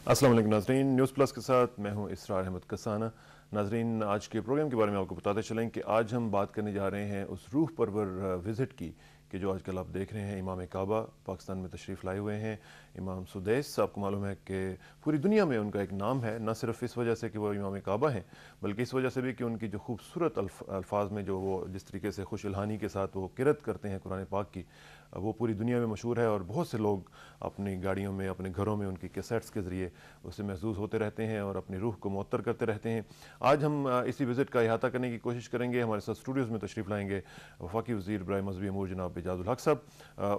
अस्सलाम वालेकुम नाज़रीन, न्यूज़ प्लस के साथ मैं हूं इसरार अहमद कसाना। नाज़रीन, आज के प्रोग्राम के बारे में आपको बताते चलें कि आज हम बात करने जा रहे हैं उस रूह परवर विज़िट की कि जो आजकल आप देख रहे हैं इमाम काबा पाकिस्तान में तशरीफ़ लाए हुए हैं। इमाम सुदैस, आपको मालूम है कि पूरी दुनिया में उनका एक नाम है, न सिर्फ इस वजह से कि वो इमाम काबा हैं, बल्कि इस वजह से भी कि उनकी जो खूबसूरत अल्फाज में जो वो जिस तरीके से खुश इल्हानी के साथ वो किरत करते हैं कुरान पाक की, वो पूरी दुनिया में मशहूर है। और बहुत से लोग अपनी गाड़ियों में, अपने घरों में उनकी कैसेट्स के ज़रिए उससे महसूस होते रहते हैं और अपनी रूह को मुअत्तर करते रहते हैं। आज हम इसी विज़िट का अहाता करने की कोशिश करेंगे। हमारे साथ स्टूडियोज़ में तशरीफ़ लाएंगे वफाकी वज़ीर बराए मज़हबी अमूर जनाब एजाज़ुल हक साहब।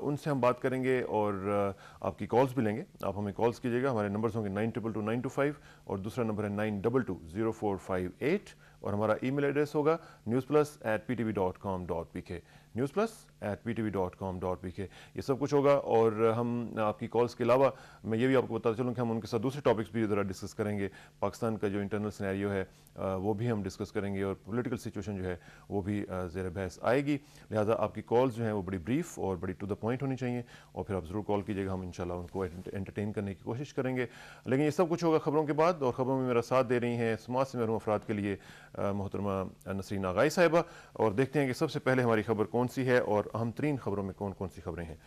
उनसे हम बात करेंगे और आपकी कॉल्स भी लेंगे। आप हमें कॉल्स कीजिएगा। हमारे नंबर्स होंगे 9222 और दूसरा नंबर है 922048 और हमारा ईमेल एड्रेस होगा newsplus@ptv.com.pk newsplus@ptv.com.pk। ये सब कुछ होगा और हम आपकी कॉल्स के अलावा मैं ये भी आपको बताता चलूँ कि हम उनके साथ दूसरे टॉपिक्स भी ज़रा डिस्कस करेंगे। पाकिस्तान का जो इंटरनल सिनेरियो है वो भी हम डिस्कस करेंगे और पॉलिटिकल सिचुएशन जो है वो भी ज़ेर बहस आएगी। लिहाजा आपकी कॉल्स जो हैं वो बड़ी ब्रीफ और बड़ी टू द पॉइंट होनी चाहिए और फिर आप ज़रूर कॉल कीजिएगा। हम इंशाल्लाह उनको एंटरटेन करने की कोशिश करेंगे। लेकिन ये सब कुछ होगा खबरों के बाद, और ख़बरों में मेरा साथ दे रही हैं समाज से महरूम अफराद के लिए मोहतरमा नसरीन आगाई साहिबा। और देखते हैं कि सबसे पहले हमारी खबर कौन सी है और अहम तरीन खबरों में कौन कौन सी खबरें हैं।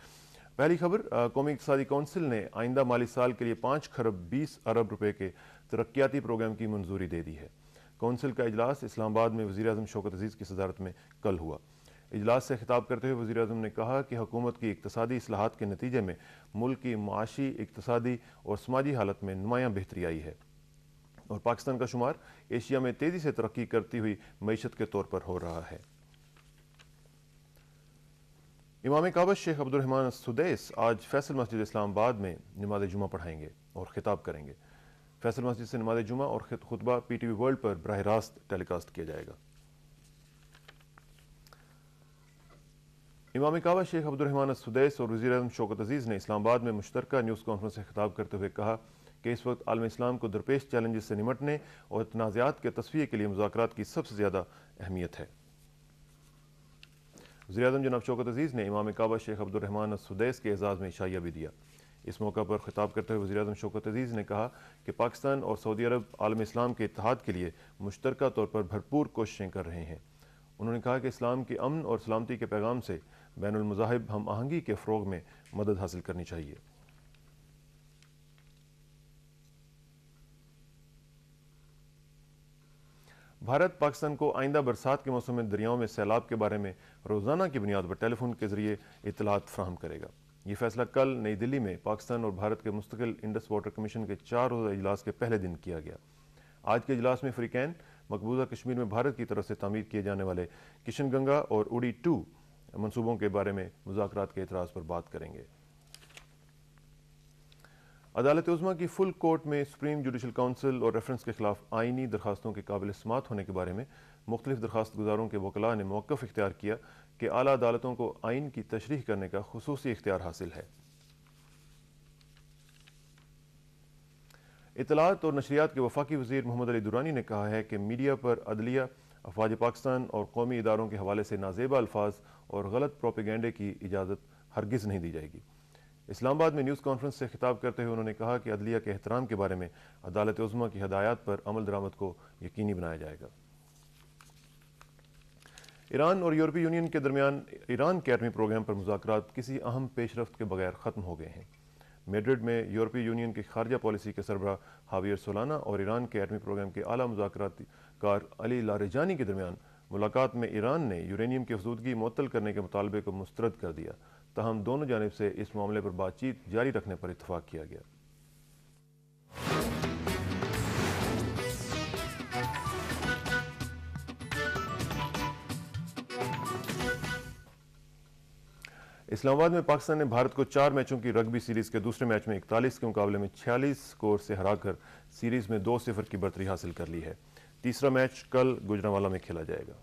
पहली खबर, कौमी इक़्तिसादी कौंसिल ने आइंदा माली साल के लिए 5 खरब 20 अरब रुपए के तरक्याती प्रोग्राम की मंजूरी दे दी है। कौंसिल का इजलास इस्लामाबाद में वज़ीर आज़म शौकत अज़ीज़ की सदारत में कल हुआ। इजलास से खिताब करते हुए वज़ीर आज़म ने कहा कि हुकूमत की इक़्तिसादी इस्लाहात के नतीजे में मुल्क की माशी, इक़्तिसादी और समाजी हालत में नुमायाँ बेहतरी आई है और पाकिस्तान का शुमार एशिया में तेज़ी से तरक्की करती हुई मईशत के तौर पर हो रहा है। इमाम काबा शेख अब्दुर्रहमान सुदैस आज फैसल मस्जिद इस्लामाबाद में नमाज जुमा पढ़ाएंगे और खिताब करेंगे। फैसल मस्जिद से नमाज जुमा और खुतबा पीटीवी वर्ल्ड पर बराह रास्त टेलीकास्ट किया जाएगा। इमाम काबा शेख अब्दुर्रहमान सुदैस और वज़ीर आज़म शौकत अज़ीज़ ने इस्लामाबाद में मुश्तरका न्यूज़ कॉन्फ्रेंस से खिताब करते हुए कहा कि इस वक्त आलम इस्लाम को दरपेश चैलेंजेस से निमटने और तनाज़ात के तस्फ़िये के लिए मुज़ाकरात की सबसे ज़्यादा अहमियत है। वज़ीर आज़म जनाब शौकत अज़ीज़ ने इमाम काबा शेख अब्दुर्रहमान सुदैस के एजाज़ में इशाइया भी दिया। इस मौका पर खिताब करते हुए वज़ीर आज़म शौकत अज़ीज़ ने कहा कि पाकिस्तान और सऊदी अरब आलम इस्लाम के इत्तेहाद के लिए मुश्तरका तौर पर भरपूर कोशिशें कर रहे हैं। उन्होंने कहा कि इस्लाम के अमन और सलामती के पैगाम से बैनुल मज़ाहिब हम आहंगी के फ़रोग़ में मदद हासिल करनी चाहिए। भारत पाकिस्तान को आइंदा बरसात के मौसम में दरियाओं में सैलाब के बारे में रोज़ाना की बुनियाद पर टेलीफोन के जरिए इत्तलात फ्राहम करेगा। ये फैसला कल नई दिल्ली में पाकिस्तान और भारत के मुस्तकिल इंडस वाटर कमीशन के 4 रोज़ा इजलास के पहले दिन किया गया। आज के इजलास में फ़रीक़ैन मकबूजा कश्मीर में भारत की तरफ से तामीर किए जाने वाले किशन गंगा और उड़ी 2 मनसूबों के बारे में मुज़ाकरात के एतराज़ पर बात करेंगे। अदालत उज़्मा की फुल कोर्ट में सुप्रीम जुडिशल काउंसिल और रेफरेंस के खिलाफ आइनी दरखास्तों के काबिल समात होने के बारे में मुख्तलिफ दरखास्त गुजारों के वकला ने मौक़िफ़ इख्तियार किया कि आला अदालतों को आइन की तशरीह करने का खुसूसी इख्तियार हासिल है। इत्तलात और नशरियात के वफाकी वज़ीर मोहम्मद अली दुरानी ने कहा है कि मीडिया पर अदलिया, अफवाज पाकिस्तान और कौमी इदारों के हवाले से नाजेबा अल्फाज और गलत प्रोपेगेंडे की इजाज़त हरगिज़ नहीं दी जाएगी। इस्लामाबाद में न्यूज़ कॉन्फ्रेंस से खिताब करते हुए उन्होंने कहा कि अदलिया के एहतराम के बारे में अदालत उज़्मा की हदायत पर अमल दरामद को यकीनी बनाया जाएगा। ईरान और यूरोपीय यूनियन के दरमियान ईरान के एटमी प्रोग्राम पर मुज़ाकरात किसी अहम पेशरफ्त के बगैर ख़त्म हो गए हैं। मैड्रिड में यूरोपीय यूनियन की खारजा पॉलिसी के सरबराह हावियर सोलाना और ईरान के एटमी प्रोग्राम के आला मुज़ाकरातकार अली लारेजानी के दरमियान मुलाकात में ईरान ने यूरेनियम की अफजूदगी मुअत्तल करने के मुतालबे को मुस्तरद कर दिया। तहम दोनों जानिब से इस मामले पर बातचीत जारी रखने पर इत्तफाक किया गया। इस्लामाबाद में पाकिस्तान ने भारत को 4 मैचों की रग्बी सीरीज़ के दूसरे मैच में 41 के मुकाबले में 46 स्कोर से हराकर सीरीज़ में 2-0 की बढ़तरी हासिल कर ली है। तीसरा मैच कल गुजरांवाला में खेला जाएगा।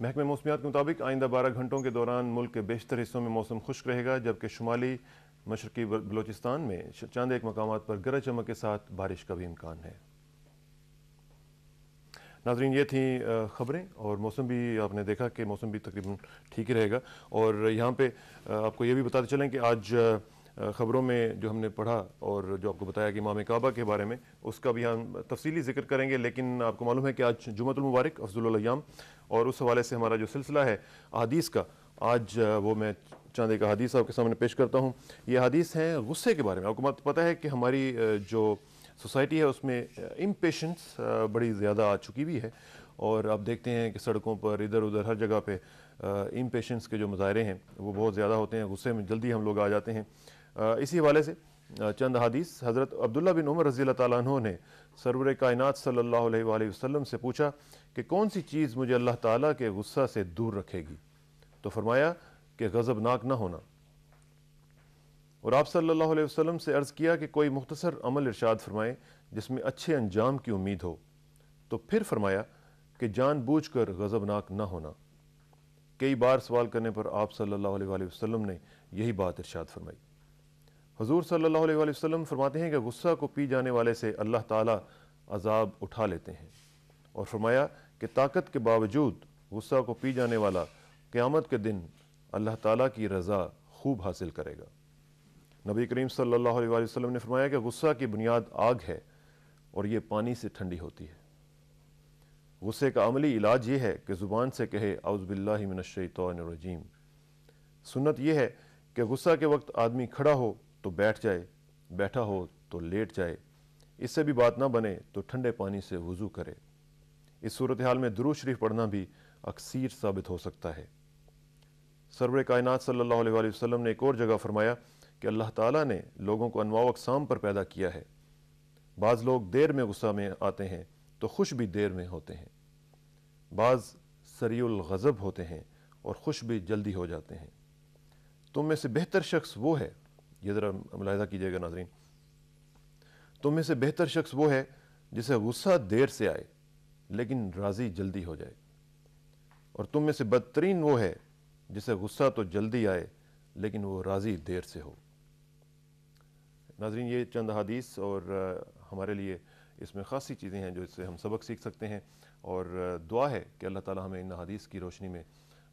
महकमे मौसमियात के मुताबिक आइंदा 12 घंटों के दौरान मुल्क के बेशतर हिस्सों में मौसम खुश्क रहेगा, जबकि शुमाली मशरक़ी बलूचिस्तान में चंद एक मकामात पर गरज चमक के साथ बारिश का भी इम्कान है। नाज़रीन, ये थी ख़बरें और मौसम भी आपने देखा कि मौसम भी तकरीबन ठीक ही रहेगा। और यहाँ पे आपको ये भी बताते चलें कि आज ख़बरों में जो हमने पढ़ा और जो आपको बताया कि इमाम काबा के बारे में, उसका भी हम तफसीली ज़िक्र करेंगे। लेकिन आपको मालूम है कि आज जुम्मतुल मुबारक अफ़ज़लुल अय्याम, और उस हवाले से हमारा जो सिलसिला है अहादीस का, आज वो मैं चंद एक हदीस आपके सामने पेश करता हूँ। ये हदीस हैं गुस्से के बारे में। आपको पता है कि हमारी जो सोसाइटी है उसमें इम्पेशेंस बड़ी ज़्यादा आ चुकी भी है, और आप देखते हैं कि सड़कों पर इधर उधर हर जगह पे इम्पेशेंस के जो मुजाहरे हैं वो बहुत ज़्यादा होते हैं। गुस्से में जल्दी हम लोग आ जाते हैं। इसी हवाले से चंद हदीस, हज़रत अब्दुल्ला बिन उमर रज़ी अल्लाह ताला अन्हु ने सरवर कायनात सल्लल्लाहु अलैहि वसल्लम से पूछा कि कौन सी चीज़ मुझे अल्लाह ताला के गुस्सा से दूर रखेगी, तो फरमाया कि गज़बनाक ना होना। और आप सल्लल्लाहु अलैहि वसल्लम से अर्ज़ किया कि कोई मुख्तसर अमल इरशाद फरमाए जिसमें अच्छे अंजाम की उम्मीद हो, तो फिर फरमाया कि जानबूझकर गज़बनाक ना होना। कई बार सवाल करने पर आप सल्लल्लाहु अलैहि वसल्लम ने यही बात इरशाद फरमाई। हुज़ूर सल्लल्लाहु अलैहि वसल्लम फरमाते हैं कि गुस्सा को पी जाने वाले से अल्लाह ताला अज़ाब उठा लेते हैं, और फरमाया कि ताकत के बावजूद गुस्सा को पी जाने वाला क़यामत के दिन अल्लाह ताला की रज़ा खूब हासिल करेगा। नबी करीम सल्लल्लाहु अलैहि वसल्लम ने फरमाया कि गुस्सा की बुनियाद आग है और ये पानी से ठंडी होती है। गुस्से का अमली इलाज ये है कि ज़ुबान से कहे औज़ु बिल्लाहि मिनश शैतानिर रजीम। सुन्नत यह है कि गुस्सा के वक्त आदमी खड़ा हो तो बैठ जाए, बैठा हो तो लेट जाए, इससे भी बात ना बने तो ठंडे पानी से वज़ू करे। इस सूरत हाल में दुरूद शरीफ पढ़ना भी अक्सीर साबित हो सकता है। सरवर कायनात सल्लल्लाहु अलैहि वसल्लम ने एक और जगह फरमाया कि अल्लाह ताला ने लोगों को अनवाउ अक़साम पर पैदा किया है। बाज़ लोग देर में गुस्सा में आते हैं तो खुश भी देर में होते हैं। बाज़ सरीउल ग़ज़ब होते हैं और खुश भी जल्दी हो जाते हैं। तुम में से बेहतर शख्स वो है, ये ज़रा मुलाहिज़ा कीजिएगा नाज़रीन, तुम में से बेहतर शख्स वो है जिसे गुस्सा देर से आए लेकिन राज़ी जल्दी हो जाए, और तुम में से बदतरीन वो है जिसे गुस्सा तो जल्दी आए लेकिन वो राज़ी देर से हो। नाज़रीन, ये चंद हदीस और हमारे लिए इसमें ख़ासी चीज़ें हैं जो इससे हम सबक सीख सकते हैं, और दुआ है कि अल्लाह ताला हमें इन हदीस की रोशनी में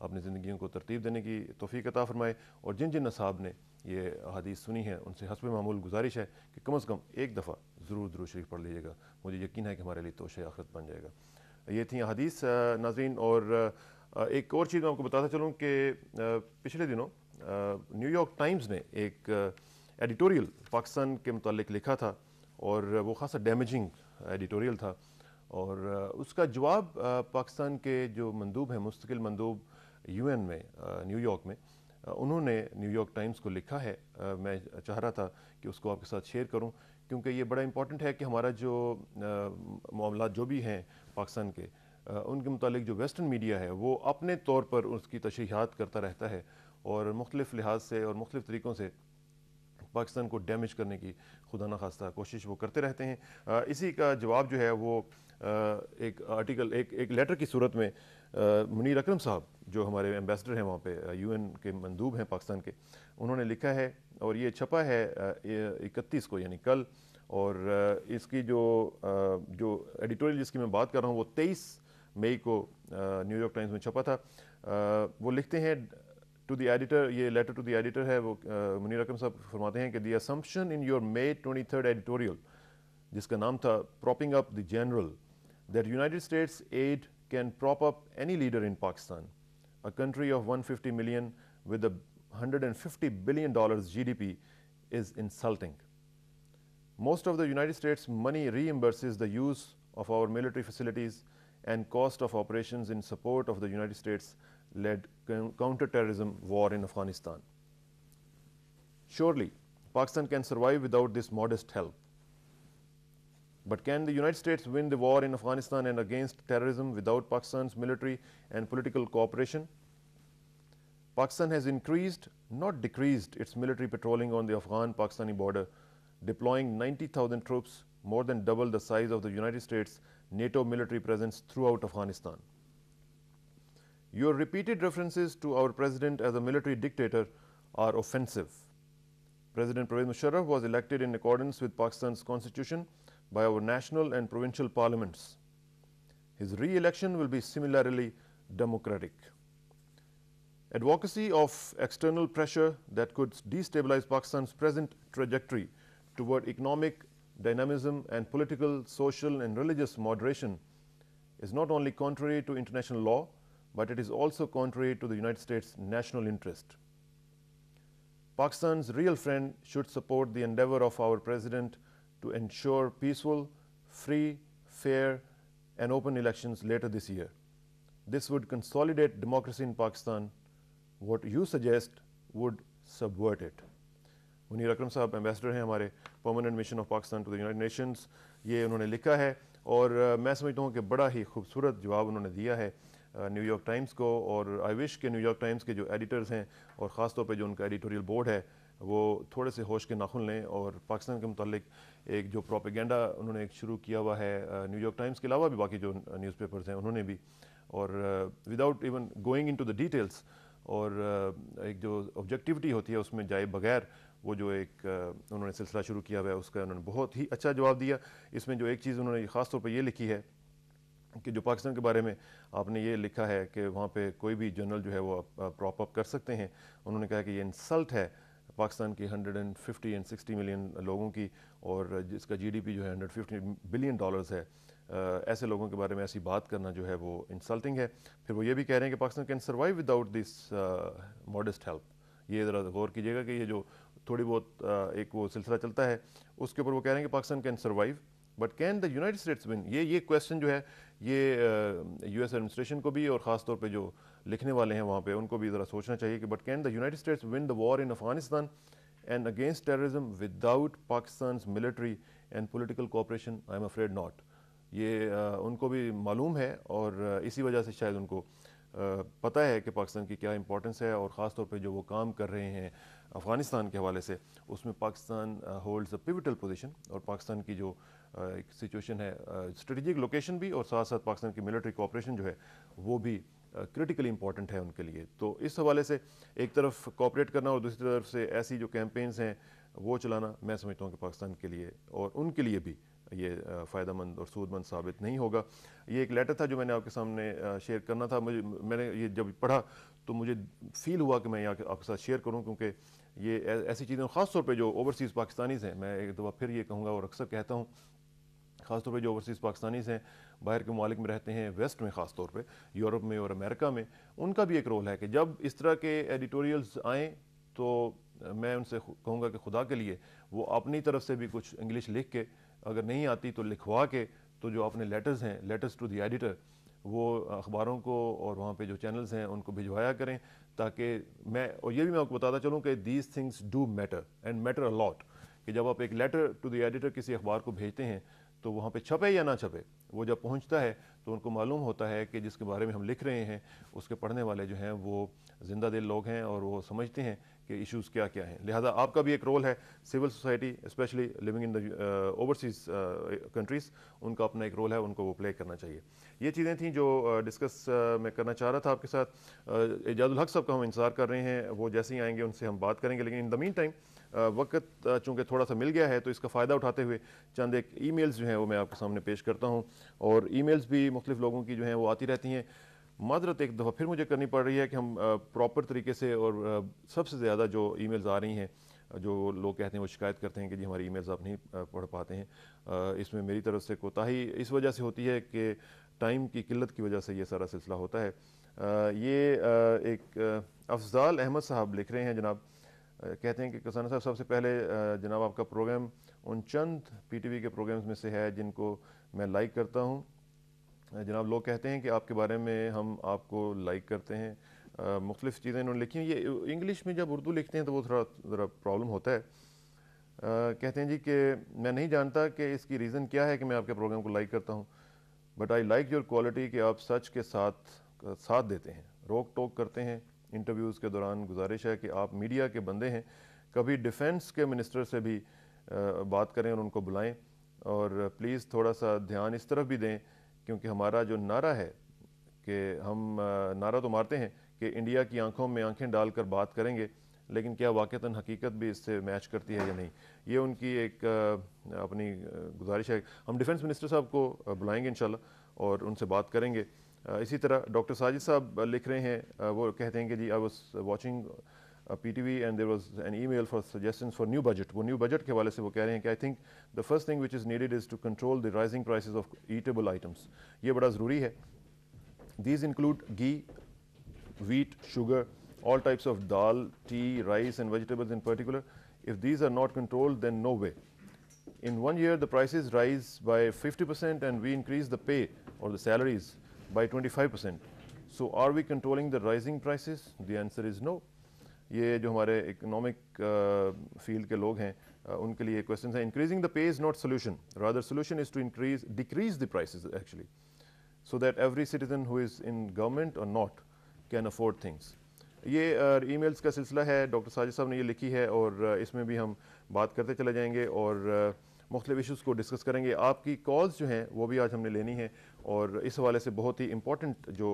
अपनी ज़िंदगियों को तरतीब देने की तौफ़ीक़ अता फ़रमाए। और जिन जिन असहाब ने ये हदीस सुनी है उनसे हस्ब मामूल गुजारिश है कि कम अज़ कम एक दफ़ा ज़रूर दुरूद शरीफ पढ़ लीजिएगा। मुझे यकीन है कि हमारे लिए तोशे आखिरत बन जाएगा। ये थी हदीस नाज़रीन। और एक और चीज़ मैं आपको बताता चलूँ कि पिछले दिनों न्यूयॉर्क टाइम्स ने एक एडिटोरियल पाकिस्तान के मुतालिक लिखा था, और वो ख़ासा डैमेजिंग एडिटोरियल था। और उसका जवाब पाकिस्तान के जो मंदूब हैं, मुस्तकिल मंदूब यूएन में न्यूयॉर्क में, उन्होंने न्यूयॉर्क टाइम्स को लिखा है। मैं चाह रहा था कि उसको आपके साथ शेयर करूं, क्योंकि ये बड़ा इंपॉर्टेंट है कि हमारा जो मामला जो भी हैं पाकिस्तान के, उनके मुतालिक जो वेस्टर्न मीडिया है वो अपने तौर पर उसकी तशरीहात करता रहता है, और मुख्तलिफ़ लिहाज से और मुख्तलिफ़ तरीक़ों से पाकिस्तान को डैमेज करने की खुदा न खास्ता कोशिश वो करते रहते हैं। इसी का जवाब जो है वो एक आर्टिकल, एक लेटर की सूरत में मुनीर अकरम साहब जो हमारे एम्बेसडर हैं वहाँ पे, यूएन के मंदूब हैं पाकिस्तान के, उन्होंने लिखा है, और ये छपा है 31 को यानी कल। और इसकी जो एडिटोरियल जिसकी मैं बात कर रहा हूँ वो 23 मई को न्यूयॉर्क टाइम्स में छपा था। वो लिखते हैं टू द एडिटर, ये लेटर टू द एडिटर है। वो मुनीर अकरम साहब फरमाते हैं कि the assumption in your May 23 editorial, जिसका नाम था propping up the general, that United States aid can prop up any leader in Pakistan, a country of 150 million with a $150 billion GDP, is insulting. Most of the United States money reimburses the use of our military facilities and cost of operations in support of the United States-led counter-terrorism war in Afghanistan. Surely, Pakistan can survive without this modest help. But can the United States win the war in Afghanistan and against terrorism without Pakistan's military and political cooperation? Pakistan has increased, not decreased, its military patrolling on the Afghan-Pakistani border, deploying 90,000 troops, more than double the size of the United States NATO military presence throughout Afghanistan. Your repeated references to our president as a military dictator are offensive. President Pervez Musharraf was elected in accordance with Pakistan's constitution by our national and provincial parliaments. His re-election will be similarly democratic. Advocacy of external pressure that could destabilize Pakistan's present trajectory toward economic dynamism and political, social and religious moderation is not only contrary to international law, but it is also contrary to the United States' national interest. Pakistan's real friend should support the endeavor of our President to ensure peaceful, free, fair and open elections later this year. This would consolidate democracy in Pakistan. What you suggest would subvert it. Munir Akram साहब ambassador हैं हमारे permanent mission of Pakistan to the United Nations, ये उन्होंने लिखा है और मैं समझता हूँ कि बड़ा ही खूबसूरत जवाब उन्होंने दिया है न्यूयॉर्क टाइम्स को। और आई विश के न्यूयॉर्क टाइम्स के जो एडिटर्स हैं और ख़ास तौर पे जो उनका एडिटोरियल बोर्ड है वो थोड़े से होश के नाखुन लें और पाकिस्तान के मुतालिक एक जो प्रोपेगेंडा उन्होंने एक शुरू किया हुआ है न्यूयॉर्क टाइम्स के अलावा भी बाकी जो न्यूज़पेपर्स हैं उन्होंने भी, और without even going into the details और एक जो ऑब्जेक्टिविटी होती है उसमें जाए बगैर वो जो एक उन्होंने सिलसिला शुरू किया हुआ है उसका उन्होंने बहुत ही अच्छा जवाब दिया। इसमें जो एक चीज़ उन्होंने ख़ास तौर पे ये लिखी है कि जो पाकिस्तान के बारे में आपने ये लिखा है कि वहाँ पे कोई भी जनरल जो है वो प्रॉप अप कर सकते हैं। उन्होंने कहा कि ये इंसल्ट है पाकिस्तान की 150 एंड 60 मिलियन लोगों की और जिसका जीडीपी जो है 150 बिलियन डॉलर्स है, ऐसे लोगों के बारे में ऐसी बात करना जो है वो इंसल्टिंग है। फिर वो ये भी कह रहे हैं कि Pakistan can survive without this modest help. ये ज़रा गौर कीजिएगा कि ये जो थोड़ी बहुत एक वो सिलसिला चलता है उसके ऊपर वो कह रहे हैं कि Pakistan can survive but can the United states win. ये क्वेश्चन जो है ये यूएस एडमिनिस्ट्रेशन को भी और ख़ास तौर पे जो लिखने वाले हैं वहाँ पे उनको भी ज़रा सोचना चाहिए कि but can the United states win the war in Afghanistan and against terrorism without Pakistan military and political cooperation. I am afraid not. ये उनको भी मालूम है और इसी वजह से शायद उनको पता है कि पाकिस्तान की क्या इंपॉर्टेंस है और ख़ास तौर पे जो वो काम कर रहे हैं अफ़गानिस्तान के हवाले से उसमें Pakistan holds a pivotal position और पाकिस्तान की जो एक सिचुएशन है स्ट्रेटेजिक लोकेशन भी और साथ साथ पाकिस्तान की मिलिट्री कोऑपरेशन जो है वो भी क्रिटिकली इंपॉर्टेंट है उनके लिए। तो इस हवाले से एक तरफ कोऑपरेट करना और दूसरी तरफ से ऐसी जो कैंपेन्स हैं वो चलाना मैं समझता हूँ कि पाकिस्तान के लिए और उनके लिए भी ये फ़ायदेमंद और सूदमंद साबित नहीं होगा। ये एक लेटर था जो मैंने आपके सामने शेयर करना था। मैंने ये जब पढ़ा तो मुझे फ़ील हुआ कि मैं यहाँ आपके साथ शेयर करूँ क्योंकि ये ऐसी चीज़ें ख़ास तौर पे जो ओवरसीज़ पाकिस्तानीज़ हैं, मैं एक दफ़ा फिर ये कहूँगा और अक्सर कहता हूँ, ख़ास तौर पे जो ओवरसीज़ पाकिस्तानीज़ हैं बाहर के ममालिक में रहते हैं, वेस्ट में ख़ास तौर पे यूरोप में और अमेरिका में, उनका भी एक रोल है कि जब इस तरह के एडिटोरियल्स आएँ तो मैं उनसे कहूँगा कि खुदा के लिए वो अपनी तरफ से भी कुछ इंग्लिश लिख के, अगर नहीं आती तो लिखवा के, तो जो अपने लेटर्स हैं, लेटर्स टू द एडिटर, वो अखबारों को और वहाँ पे जो चैनल्स हैं उनको भिजवाया करें ताकि मैं, और ये भी मैं आपको बताता चलूँ कि these things do matter and matter a lot, कि जब आप एक लेटर टू द एडिटर किसी अखबार को भेजते हैं तो वहाँ पे छपे या ना छपे, वो जब पहुँचता है तो उनको मालूम होता है कि जिसके बारे में हम लिख रहे हैं उसके पढ़ने वाले जो हैं वो जिंदा दिल लोग हैं और वो समझते हैं कि इश्यूज़ क्या क्या हैं। लिहाजा आपका भी एक रोल है, civil society specially living in the overseas countries, उनका अपना एक रोल है, उनको वो प्ले करना चाहिए। ये चीज़ें थी जो डिस्कस मैं करना चाह रहा था आपके साथ। एजाजुल हक साहब का हम इंतज़ार कर रहे हैं, वो जैसे ही आएंगे उनसे हम बात करेंगे, लेकिन इन द मीन टाइम वक्त चूँकि थोड़ा सा मिल गया है तो इसका फ़ायदा उठाते हुए चंद एक ईमेल्स जो हैं वो मैं आपके सामने पेश करता हूँ। और ईमेल्स भी मुख्तलिफ़ लोगों की जो हैं वो आती रहती हैं। मादरत एक दफ़ा फिर मुझे करनी पड़ रही है कि हम प्रॉपर तरीके से, और सबसे ज़्यादा जो ईमेल्स आ रही हैं, जो लोग कहते हैं वो शिकायत करते हैं कि जी हमारी ईमेल्स आप नहीं पढ़ पाते हैं, इसमें मेरी तरफ से कोताही इस वजह से होती है कि टाइम की किल्लत की वजह से ये सारा सिलसिला होता है। ये एक अफजाल अहमद साहब लिख रहे हैं जनाब, कहते हैं कि कसाना साहब सबसे पहले जनाब आपका प्रोग्राम उन चंद पीटीवी के प्रोग्राम्स में से है जिनको मैं लाइक करता हूँ। जनाब लोग कहते हैं कि आपके बारे में हम आपको लाइक करते हैं। मुख्तलिफ़ चीज़ें इन्होंने लिखी हैं, ये इंग्लिश में जब उर्दू लिखते हैं तो वो थोड़ा ज़रा प्रॉब्लम होता है। कहते हैं जी कि मैं नहीं जानता कि इसकी रीज़न क्या है कि मैं आपके प्रोग्राम को लाइक करता हूँ, but I like your quality कि आप सच के साथ देते हैं, रोक टोक करते हैं इंटरव्यूज़ के दौरान। गुजारिश है कि आप मीडिया के बंदे हैं, कभी डिफेंस के मिनिस्टर से भी बात करें और उनको बुलाएं, और प्लीज़ थोड़ा सा ध्यान इस तरफ भी दें क्योंकि हमारा जो नारा है कि हम नारा तो मारते हैं कि इंडिया की आंखों में आंखें डालकर बात करेंगे, लेकिन क्या वाक़तन हकीकत भी इससे मैच करती है या नहीं, ये उनकी एक अपनी गुजारिश है। हम डिफेंस मिनिस्टर साहब को बुलाएंगे इंशाल्लाह और उनसे बात करेंगे। इसी तरह डॉक्टर साजिद साहब लिख रहे हैं, वो कहते हैं कि जी I was watching PTV and there was an email for suggestions for new budget। वो न्यू बजट के हवाले से वो कह रहे हैं कि I think the first thing which is needed is to control the rising prices of eatable items. ये बड़ा ज़रूरी है। These include ghee, wheat, sugar, all types of dal, tea, rice and vegetables in particular. If these are not controlled, then no way. In 1 year, the prices rise by 50% and we increase the pay or the salaries by 25%. So are we controlling the rising prices? The answer is no. ये जो हमारे economic field के लोग हैं उनके लिए question है। Increasing the pay is not solution, rather solution is to decrease the prices actually, so that every citizen who is in government or not can afford things। ये ईमेल्स का सिलसिला है, डॉक्टर साजिद साहब ने ये लिखी है और इसमें भी हम बात करते चले जाएंगे और मुख्तलिफ इशूज़ को डिस्कस करेंगे। आपकी कॉल्स जो हैं वो भी आज हमने लेनी है और इस हवाले से बहुत ही इंपॉर्टेंट जो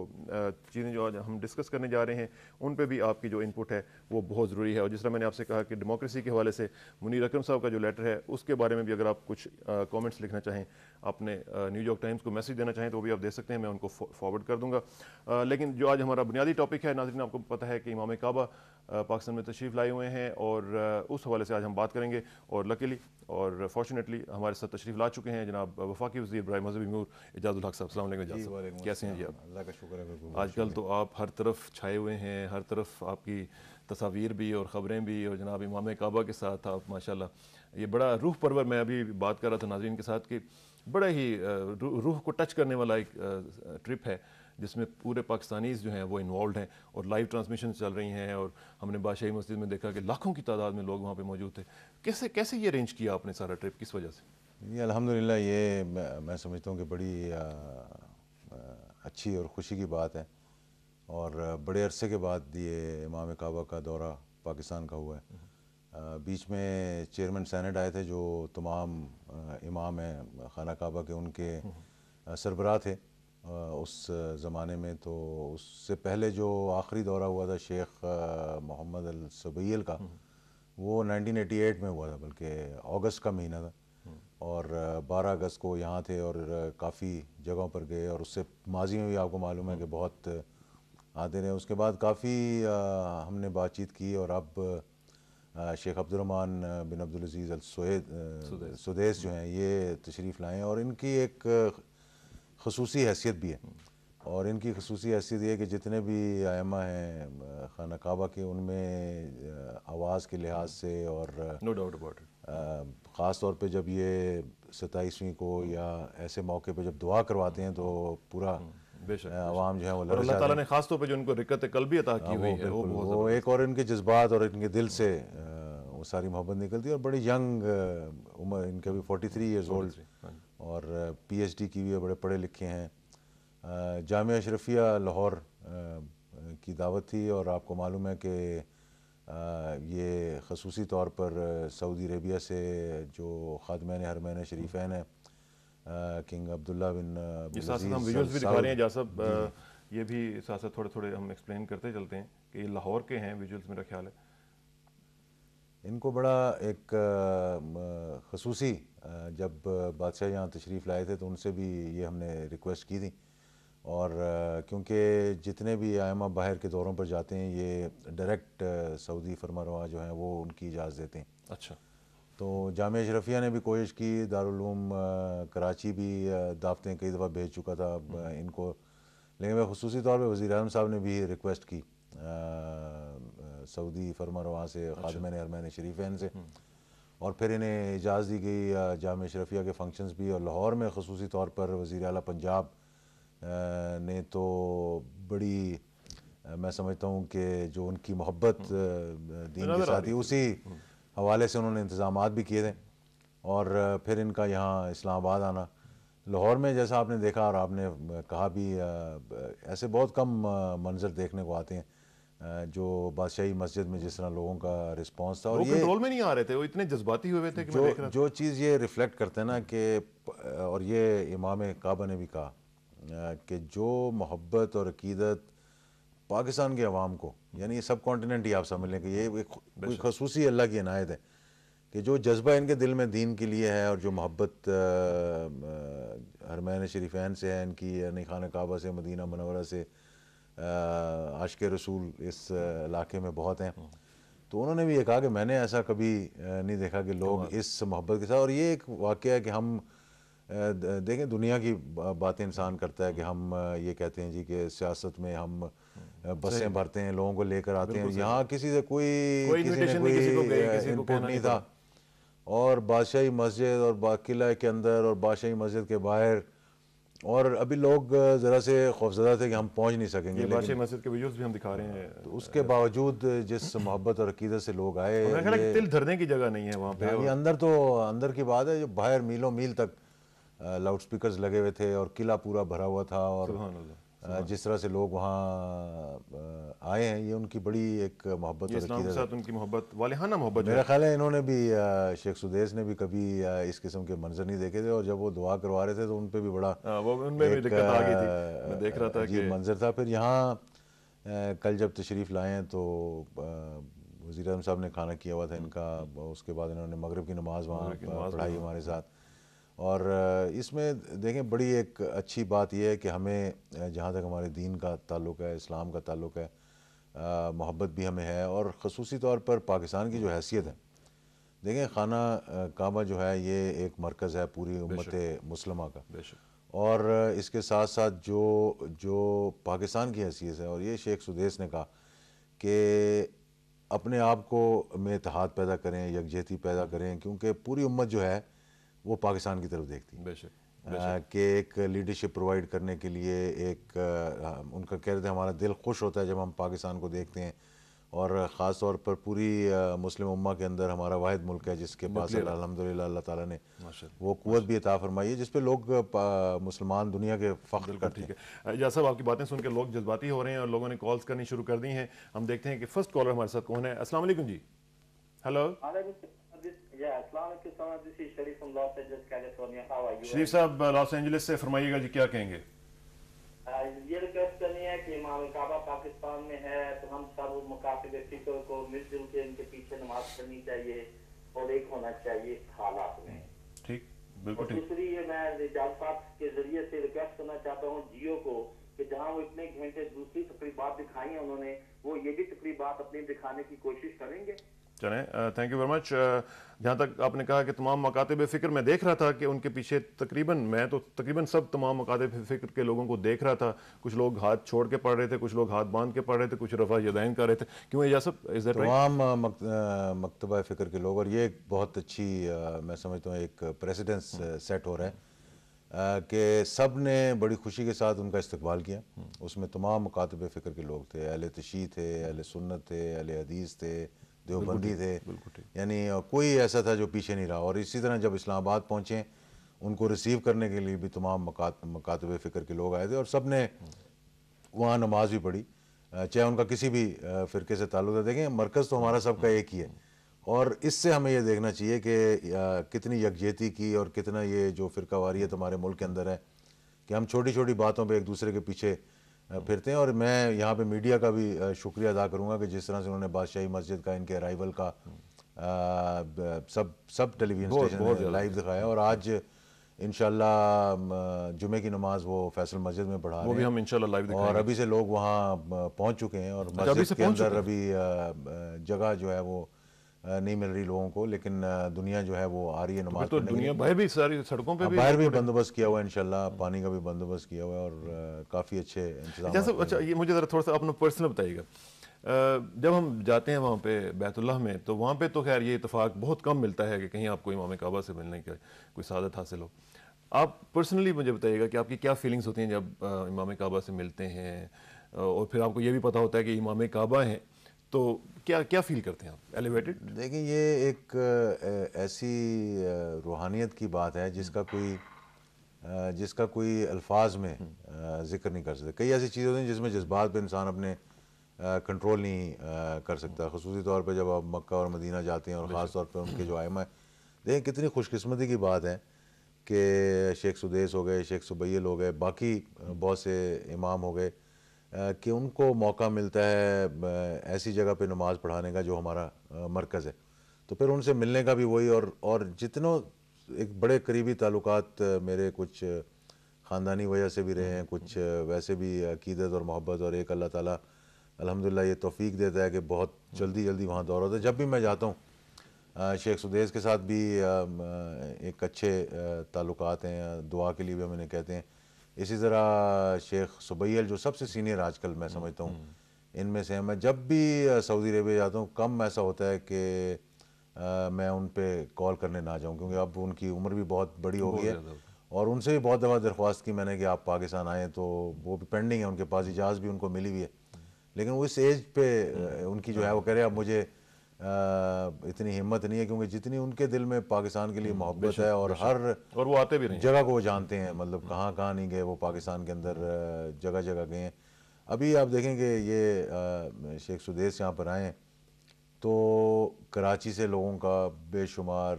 चीज़ें जो आज हम डिस्कस करने जा रहे हैं उन पे भी आपकी जो इनपुट है वो बहुत ज़रूरी है। और जिस तरह मैंने आपसे कहा कि डेमोक्रेसी के हवाले से मुनीर अकरम साहब का जो लेटर है उसके बारे में भी अगर आप कुछ कमेंट्स लिखना चाहें, आपने न्यूयॉर्क टाइम्स को मैसेज देना चाहें तो वो भी आप दे सकते हैं, मैं उनको फॉरवर्ड कर दूँगा। लेकिन जो आज हमारा बुनियादी टॉपिक है नाज़रीन, आपको पता है कि इमाम काबा पाकिस्तान में तशरीफ़ लाए हुए हैं और उस हवाले से आज हम बात करेंगे। और लकीली और फॉर्चुनेटली हमारे साथ तशरीफ़ ला चुके हैं जनाब वफाकी वज़ीर बराए मज़हबी अमूर एजाज़ुल हक साहब। अस्सलाम वालेकुम एजाज़ साहब, कैसे हैं जी आप? अल्लाह का शुक्र है। आजकल तो आप हर तरफ छाए हुए हैं, हर तरफ आपकी तस्वीर भी और ख़बरें भी और जनाब इमाम काबा के साथ आप माशाल्लाह, ये बड़ा रूह परवर, मैं अभी बात कर रहा था नाज़रीन के साथ कि बड़ा ही रूह को टच करने वाला एक ट्रिप है जिसमें पूरे पाकिस्तानीज़ जो हैं वो इन्वॉल्व हैं और लाइव ट्रांसमिशन चल रही हैं और हमने बादशाही मस्जिद में देखा कि लाखों की तादाद में लोग वहाँ पे मौजूद थे। कैसे कैसे ये अरेंज किया आपने सारा ट्रिप, किस वजह से? ये अल्हम्दुलिल्लाह ये मैं समझता हूँ कि बड़ी अच्छी और ख़ुशी की बात है और बड़े अरसे के बाद ये इमाम काबा का दौरा पाकिस्तान का हुआ है। बीच में चेयरमैन सेनेट आए थे जो तमाम इमाम हैं खाना काबा के, उनके सरबराह थे उस ज़माने में। तो उससे पहले जो आखिरी दौरा हुआ था शेख मोहम्मद अल सुबैल का, वो 1988 में हुआ था, बल्कि अगस्त का महीना था और 12 अगस्त को यहाँ थे और काफ़ी जगहों पर गए और उससे माजी में भी आपको मालूम है कि बहुत आते रहे। उसके बाद काफ़ी हमने बातचीत की और अब शेख अब्दुर्रहमान बिन अब्दुल अजीज़ अल सुदैस जो हैं ये तशरीफ़ लाए हैं और इनकी एक ख़ुसूसी हैसियत भी है। और इनकी ख़ुसूसी हैसियत ये है कि जितने भी आइम्मा हैं खाना काबा के, उनमें आवाज़ के लिहाज से और नो डाउट अबाउट इट, ख़ास तौर पे जब ये 27वीं को या ऐसे मौके पे जब दुआ करवाते हैं तो पूरा आवाम जो है वो अल्लाह ताला ने खास तौर पे जो उनको रिकत कल भी अता की हुई है वो एक और इनके जज्बात और इनके दिल से वो सारी मोहब्बत निकलती है। और बड़ी यंग उम्र, इनके अभी 43 ईयर्स ओल्ड और PhD की भी है, बड़े पढ़े लिखे हैं। जामिया अशरफिया लाहौर की दावत थी और आपको मालूम है कि ये खसूसी तौर पर सऊदी अरेबिया से जो ख़ादमैन हरमैन शरीफ़ैन है किंग अब्दुल्ला बिन हम विजुअल्स भी दिखा रहे हैं जा साहब, ये भी साथ साथ थोड़े थोड़े हम एक्सप्लेन करते चलते हैं कि ये लाहौर के हैं विजुअल्स, मेरा ख्याल है। इनको बड़ा एक खसूसी जब बादशाह यहाँ तशरीफ़ लाए थे तो उनसे भी ये हमने रिक्वेस्ट की थी और क्योंकि जितने भी आइम्मा बाहर के दौरों पर जाते हैं ये डायरेक्ट सऊदी फरमारवा जो हैं वो उनकी इजाज़त देते हैं। अच्छा, तो जामिया अशरफिया ने भी कोशिश की, दारुल उलूम कराची भी दावतें कई दफ़ा भेज चुका था इनको, लेकिन मैं खुसूसी तौर पर वज़ीर आज़म साहब ने भी रिक्वेस्ट की सऊदी फरमारवा से, ख़ादमैन हरमैन शरीफ़ैन से, और फिर इन्हें इजाज़त दी गई जामिया अशरफिया के फंक्शंस भी। और लाहौर में खुसूसी तौर पर वज़ीर आला पंजाब ने तो बड़ी मैं समझता हूँ कि जो उनकी मोहब्बत दीन के साथ ही उसी हवाले से उन्होंने इंतज़ामात भी किए थे। और फिर इनका यहाँ इस्लामाबाद आना, लाहौर में जैसा आपने देखा और आपने कहा भी ऐसे बहुत कम मंजर देखने को आते हैं जो बादशाही मस्जिद में जिस तरह लोगों का रिस्पांस था। और ये कंट्रोल में नहीं आ रहे थे, वो इतने जज्बाती हुए थे कि मैं देख रहा था। जो चीज़ ये रिफ्लेक्ट करते हैं ना कि, और ये इमाम काबा ने भी कहा कि जो मोहब्बत और अकीदत पाकिस्तान के अवाम को यानी ये सब कॉन्टिनेंट ही आप समझ लें कि ये एक कोई खसूसी अल्लाह की इनायत है कि जो जज्बा इनके दिल में दीन के लिए है और जो मोहब्बत हरमैन शरीफैन से है इनकी, यानी खाना काबा से, मदीना मनवरा से, आशिक रसूल इस इलाके में बहुत हैं। तो उन्होंने भी ये कहा कि मैंने ऐसा कभी नहीं देखा कि लोग इस मोहब्बत के साथ, और ये एक वाक़या है कि हम देखें दुनिया की बातें इंसान करता है कि हम ये कहते हैं जी कि सियासत में हम बसें भरते हैं, लोगों को लेकर आते हैं, यहाँ किसी से कोई किसी ने इन्विटेशन नहीं, कोई किसी को गए, किसी को इनपुट कहना नहीं नहीं था। पड़ा। और बादशाही मस्जिद और किला के अंदर और बादशाही मस्जिद के बाहर, और अभी लोग ज़रा से खौफजदा थे कि हम पहुंच नहीं सकेंगे, ये बादशाही लेकिन मस्जिद के वीडियोस भी हम दिखा रहे हैं। तो उसके बावजूद जिस मोहब्बत और अकीदत से लोग आए, और मेरा ख्याल है कि ये तिल धरने की जगह नहीं है वहाँ पे। ये अंदर तो अंदर की बात है, जो बाहर मीलों मील तक लाउड स्पीकर्स लगे हुए थे और किला पूरा भरा हुआ था, और सुभान अल्लाह। जिस तरह से लोग वहाँ आए हैं, ये उनकी बड़ी एक मोहब्बत ये और इस्लाम के अकीदत है। साथ उनकी मोहब्बत, वालिहाना मोहब्बत जो मेरा है। ख्याल है इन्होंने भी शेख सुदेश ने भी कभी इस किस्म के मंजर नहीं देखे थे, और जब वो दुआ करवा रहे थे तो उन पे भी बड़ा वो उनमें भी एक दिक्कत आ गई थी। मैं देख रहा था अजीब कि मंजर था। फिर यहाँ कल जब तशरीफ़ लाए हैं तो वज़ीर आज़म साहब ने खाना किया हुआ था इनका, उसके बाद इन्होंने मगरिब की नमाज़ वहाँ पढ़ाई हमारे साथ। और इसमें देखें बड़ी एक अच्छी बात यह है कि हमें जहाँ तक हमारे दीन का ताल्लुक़ है, इस्लाम का ताल्लुक़ है, मोहब्बत भी हमें है, और ख़ुसूसी तौर पर पाकिस्तान की जो हैसियत है, देखें खाना काबा जो है ये एक मरकज़ है पूरी उम्मत मुस्लिमा का, बेशक। और इसके साथ साथ जो जो पाकिस्तान की हैसियत है, और ये शेख सुदेश ने कहा कि अपने आप को में इत्तेहाद पैदा करें, यकजहती पैदा करें, क्योंकि पूरी उम्मत जो है वो पाकिस्तान की तरफ देखती है। बेशक। कि एक लीडरशिप प्रोवाइड करने के लिए एक उनका कह रहे थे हमारा दिल खुश होता है जब हम पाकिस्तान को देखते हैं, और ख़ास तौर पर पूरी मुस्लिम उम्मा के अंदर हमारा वाहिद मुल्क है जिसके पास अल्हम्दुलिल्लाह अल्लाह ताला ने वो कुव्वत भी अता फरमाई है, जिस पे लोग मुसलमान दुनिया के फ़ख्र करते हैं। ठीक है एजाज साहब, आपकी बातें सुन के लोग जज्बाती हो रहे हैं और लोगों ने कॉल्स करनी शुरू कर दी हैं। हम देखते हैं कि फर्स्ट कॉलर हमारे साथ कौन है। अस्सलाम वालेकुम जी। हेलो शरीफ साहब, लॉस एंजलिस से, फरमाइएगा जी, क्या कहेंगे। ये रिक्वेस्ट करनी है कि इमाम काबा पाकिस्तान में है तो हम सब मुकातिब फिक्र को मिलजुल के इनके पीछे नमाज पढ़नी चाहिए और एक होना चाहिए इस हालात में। ठीक, बिल्कुल ठीक। दूसरी ये मैं रिजाल साहब के जरिए से रिक्वेस्ट करना चाहता हूँ जियो को कि जहाँ वो इतने घंटे दूसरी तकरीबात दिखाई हैं उन्होंने, वो ये भी तकरीबात अपनी दिखाने की कोशिश करेंगे। चलें, थैंक यू वेरी मच। जहाँ तक आपने कहा कि तमाम मकातिब फ़िक्र, मैं देख रहा था कि उनके पीछे मैं तो तकरीबन सब तमाम मकातिब फ़िक्र के लोगों को देख रहा था। कुछ लोग हाथ छोड़ के पढ़ रहे थे, कुछ लोग हाथ बांध के पढ़ रहे थे, कुछ रफ़ा यदैन कर रहे थे। क्यों एजाज साहब, इज़ दैट राइट? तमाम मकतबा फ़िक्र के लोग, और ये एक बहुत अच्छी मैं समझता हूँ एक प्रेसिडेंस सेट हो रहा है कि सब ने बड़ी खुशी के साथ उनका इस्तकबाल किया। उसमें तमाम मुकातिब फ़िक्र के लोग थे, अहले तशी थे, अहले सुन्नत थे, अहले हदीस थे, देवबंदी थे, यानी कोई ऐसा था जो पीछे नहीं रहा। और इसी तरह जब इस्लामाबाद पहुँचे उनको रिसीव करने के लिए भी तमाम मुकातिब फ़िक्र के लोग आए थे, और सब ने वहाँ नमाज भी पढ़ी, चाहे उनका किसी भी फ़िरके से ताल्लुक़ है। देखें मरकज़ तो हमारा सबका एक ही है, और इससे हमें ये देखना चाहिए कि कितनी यकजहती की और कितना ये जो फ़िरका वारियत हमारे मुल्क के अंदर है कि हम छोटी छोटी बातों पे एक दूसरे के पीछे फिरते हैं। और मैं यहाँ पे मीडिया का भी शुक्रिया अदा करूँगा कि जिस तरह से उन्होंने बादशाही मस्जिद का, इनके अराइवल का सब टेलीविज़न स्टेशन ने लाइव दिखाया, और आज इंशाल्लाह जुमे की नमाज वो फैसल मस्जिद में पढ़ा रहे हैं, हम इंशाल्लाह लाइव दिखाएंगे। और अभी से लोग वहाँ पहुँच चुके हैं, और मस्जिद के अंदर अभी जगह जो है वो नहीं मिल रही लोगों को, लेकिन दुनिया जो है वो आ रही है नमाज तो दुनिया बाहर भी सारी सड़कों पे भी बाहर भी बंदोबस्त किया हुआ है, इंशाल्लाह पानी का भी बंदोबस्त किया हुआ है, और काफ़ी अच्छे इंतजाम। अच्छा, ये मुझे ज़रा थोड़ा सा अपना पर्सनल बताइएगा। जब हम जाते हैं वहाँ पे बैतुल्लाह में, तो वहाँ पे तो खैर ये इतफाक़ बहुत कम मिलता है कि कहीं आपको इमाम काबा से मिलने का कोई सादत हासिल हो। आप पर्सनली मुझे बताइएगा कि आपकी क्या फीलिंग्स होती हैं जब इमाम काबा से मिलते हैं, और फिर आपको ये भी पता होता है कि इमाम काबा हैं, तो क्या क्या फील करते हैं आप? एलिवेटेड? देखिए ये एक ऐसी रूहानियत की बात है जिसका कोई अल्फाज में ज़िक्र नहीं कर सकते। कई ऐसी चीज़ें होती हैं जिसमें जज्बात पे इंसान अपने कंट्रोल नहीं कर सकता, ख़ुसूसी तौर पे जब आप मक्का और मदीना जाते हैं, और ख़ास तौर पे उनके जो आइमा है। देखें कितनी खुशकिस्मती की बात है कि शेख सुदेस हो गए, शेख सुबैल हो गए, बाकी बहुत से इमाम हो गए, कि उनको मौका मिलता है ऐसी जगह पे नमाज पढ़ाने का जो हमारा मरकज़ है, तो फिर उनसे मिलने का भी वही। और जितनों एक बड़े करीबी ताल्लुकात मेरे कुछ ख़ानदानी वजह से भी रहे हैं, कुछ वैसे भी अकीदत और मोहब्बत, और एक अल्लाह ताला अल्हम्दुलिल्लाह ये तौफीक देता है कि बहुत जल्दी जल्दी वहाँ दौरा होता है। जब भी मैं जाता हूँ शेख सुदेस के साथ भी एक अच्छे ताल्लुकात हैं, दुआ के लिए भी हम इन्हें कहते हैं। इसी तरह शेख सुबैल जो सबसे सीनियर आजकल मैं समझता हूँ इनमें से हैं। मैं जब भी सऊदी अरेबिया जाता हूँ कम ऐसा होता है कि मैं उन पे कॉल करने ना जाऊँ, क्योंकि अब उनकी उम्र भी बहुत बड़ी हो गई है। और उनसे भी बहुत दफ़ा दरख्वास्त की मैंने कि आप पाकिस्तान आएँ, तो वो भी पेंडिंग है, उनके पास इजाज़त भी उनको मिली हुई है, लेकिन उस एज पे उनकी जो है वो कह रहे अब मुझे इतनी हिम्मत नहीं है, क्योंकि जितनी उनके दिल में पाकिस्तान के लिए मोहब्बत है और हर और वो आते भी नहीं जगह को वो जानते हैं, मतलब कहाँ कहाँ नहीं गए वो पाकिस्तान के अंदर, जगह जगह गए हैं। अभी आप देखेंगे ये शेख सुदेस यहाँ पर आए हैं तो कराची से लोगों का बेशुमार,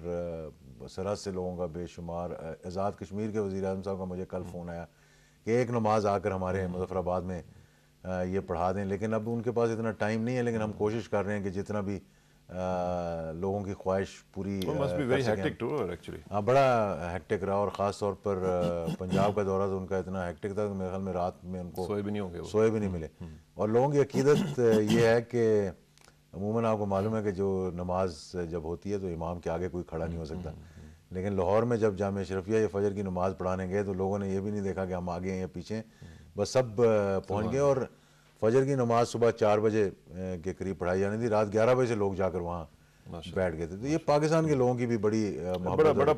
सरहद से लोगों का बेशुमार, आज़ाद कश्मीर के वज़ीर आज़म साहब का मुझे कल फ़ोन आया कि एक नमाज आकर हमारे मुज़फ़्फ़राबाद में ये पढ़ा दें, लेकिन अब उनके पास इतना टाइम नहीं है। लेकिन हम कोशिश कर रहे हैं कि जितना भी लोगों की ख्वाहिश पूरी must be very hectic to actually. हाँ, बड़ा हेक्टिक रहा, और ख़ास तौर पर पंजाब का दौरा तो उनका इतना हेक्टिक था कि मेरे ख्याल में रात में उनको सोए भी नहीं होंगे, सोए भी नहीं मिले। और लोगों की अकीदत ये है कि अमूमन आपको मालूम है कि जो नमाज जब होती है तो इमाम के आगे कोई खड़ा नहीं हो सकता, लेकिन लाहौर में जब जामे अशरफिया ये फजर की नमाज़ पढ़ाने गए तो लोगों ने ये भी नहीं देखा कि हम आगे हैं या पीछे हैं, बस सब पहुँच गए। और फजर की नमाज सुबह 4 बजे के करीब पढ़ाई जानी थी, रात 11 बजे से लोग जाकर वहाँ बैठ गए थे। तो ये पाकिस्तान के लोगों की भी बड़ी बड़ा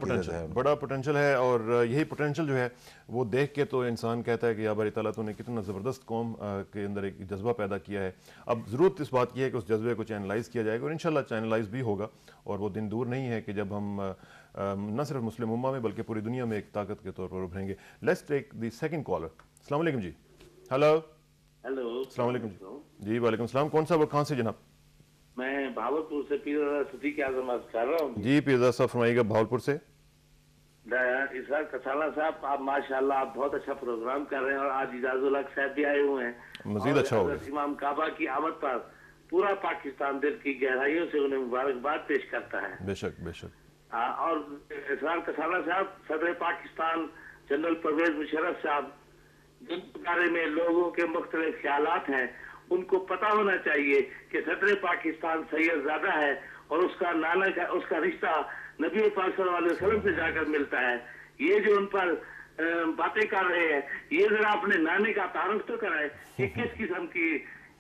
पोटेंशियल है। और यही पोटेंशियल जो है वो देख के तो इंसान कहता है कि या बारी ताला तूने कितना ज़बरदस्त कौम के अंदर एक जज्बा पैदा किया है। अब ज़रूरत इस बात की है कि उस जज्बे को चैनलाइज़ किया जाएगा, और इंशाल्लाह चैनलाइज़ भी होगा। और वो दिन दूर नहीं है कि जब हम न सिर्फ मुस्लिम उम्मा में बल्कि पूरी दुनिया में एक ताकत के तौर पर उभरेंगे। Let's take the second caller. अस्सलाम वालेकुम जी। हेलो अस्सलाम वालेकुम जी। वालेकुम सलाम। कौन सा और कहाँ से जनाब? मैं भावलपुर से पीर सिद्दीक आज़म बात कर रहा हूँ जी पीरज़ा साहब फरमाइएगा भावलपुर से। इसरार कसाला साहब, आप माशाल्लाह आप बहुत अच्छा प्रोग्राम कर रहे हैं, और आज इजाजुल हक साहब भी आए हुए हैं। मजीद अच्छा होगा। इमाम काबा की आमद पर पूरा पाकिस्तान दिल की गहराइयों से उन्हें मुबारकबाद पेश करता है। बेशक बेशक। और इसरार कसाला साहब, सदर पाकिस्तान जनरल परवेज मुशर्रफ साहब, जिनके बारे में लोगों के मुख्तलिफ ख्यालात हैं, उनको पता होना चाहिए कि सदर पाकिस्तान सैयदजादा है, और उसका नाना का उसका रिश्ता नबी पाक सल्लल्लाहु अलैहि वसल्लम से जाकर मिलता है। ये जो उन पर बातें कर रहे हैं, ये जरा अपने नाने का तारुफ तो कराए कि किस किस्म की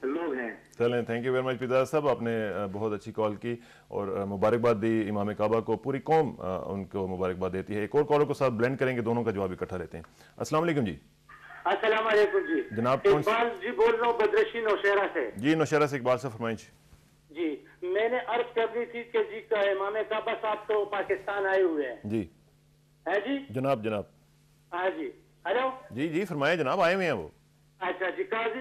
लोग हैं। चलें, थैंक यू वेरी मच पीरज़ा साहब, आपने बहुत अच्छी कॉल की और मुबारकबाद दी इमाम काबा को। पूरी कौम उनको मुबारकबाद देती है। एक और कॉलर को साथ ब्लेंड करेंगे, दोनों का जवाब इकट्ठा लेते हैं। अस्सलाम वालेकुम जी। अस्सलाम वालेकुम जी। जनाब इकबाल जी बोल रहा हूँ बदरशी नौशहरा से। जी नौशहरा से इकबाल साहब फरमाइए जी। मैंने अर्ज करनी थी कि जी का इमाम काबा साहब तो पाकिस्तान आए हुए हैं जी। है जी जनाब जनाब। हाँ जी। हेलो जी जी फरमाए जनाब, आए हुए हैं वो। अच्छा जी, काजी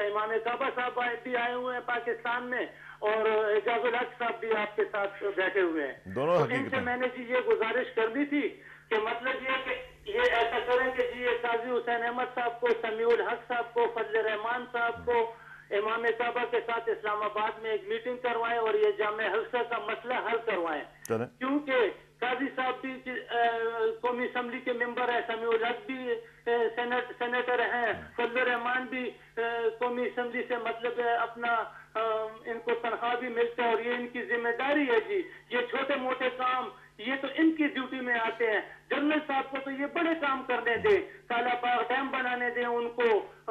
इमाम काबा साहब भी आए हुए हैं पाकिस्तान में, और एजाजुल हक साहब भी आपके साथ बैठे हुए हैं। दोनों तो इनसे मैंने जी ये गुजारिश करनी थी कि मतलब ये कि ये ऐसा करें कि जी ये काजी हुसैन अहमद साहब को, समीउल हक साहब को, फजल रहमान साहब को इमाम काबा के साथ इस्लामाबाद में एक मीटिंग करवाएं और ये जामे हल्का का मसला हल करवाएं, क्योंकि काजी साहब भी कौमी असम्बली के मेंबर है, समीउल हक भी सेनेटर हैं, फजल रहमान भी कौमी असम्बली से मतलब अपना इनको तनख्वाह भी मिलता है, और ये इनकी जिम्मेदारी है जी। ये छोटे मोटे काम ये तो इनकी ड्यूटी में आते हैं। जनरल साहब को तो ये बड़े काम करने दे, कालाबाग डैम बनाने दे, उनको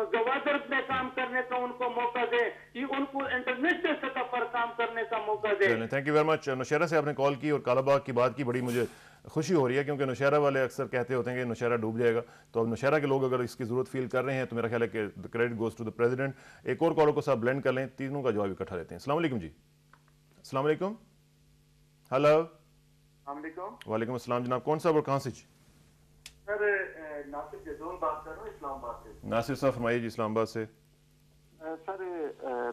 गवादर में काम करने का उनको मौका दे, ये उनको इंटरनेशनल सतह पर काम करने का मौका दे। Thank you very much. Nowshera से आपने कॉल की और कालाबाग की बात की, बड़ी मुझे खुशी हो रही है, क्योंकि नौशहरा वाले अक्सर कहते होते हैं कि नौशहरा डूब जाएगा। तो अब नौशहरा के लोग अगर इसकी जरूरत फील कर रहे हैं तो मेरा ख्याल है कि the credit goes to the president. एक और कॉलर को साथ ब्लेंड कर लें, तीनों का जवाब इकट्ठा लेते हैं। अस्सलाम वालेकुम जी। अस्सलाम वालेकुम। हेलो वालेकुम अस्सलाम जनाब, कौन सा और कहाँ से? सर नासिर जदून बात कर रहा हूँ इस्लामाबाद से। नासिर साहब फरमाइए जी इस्लामाबाद से। सर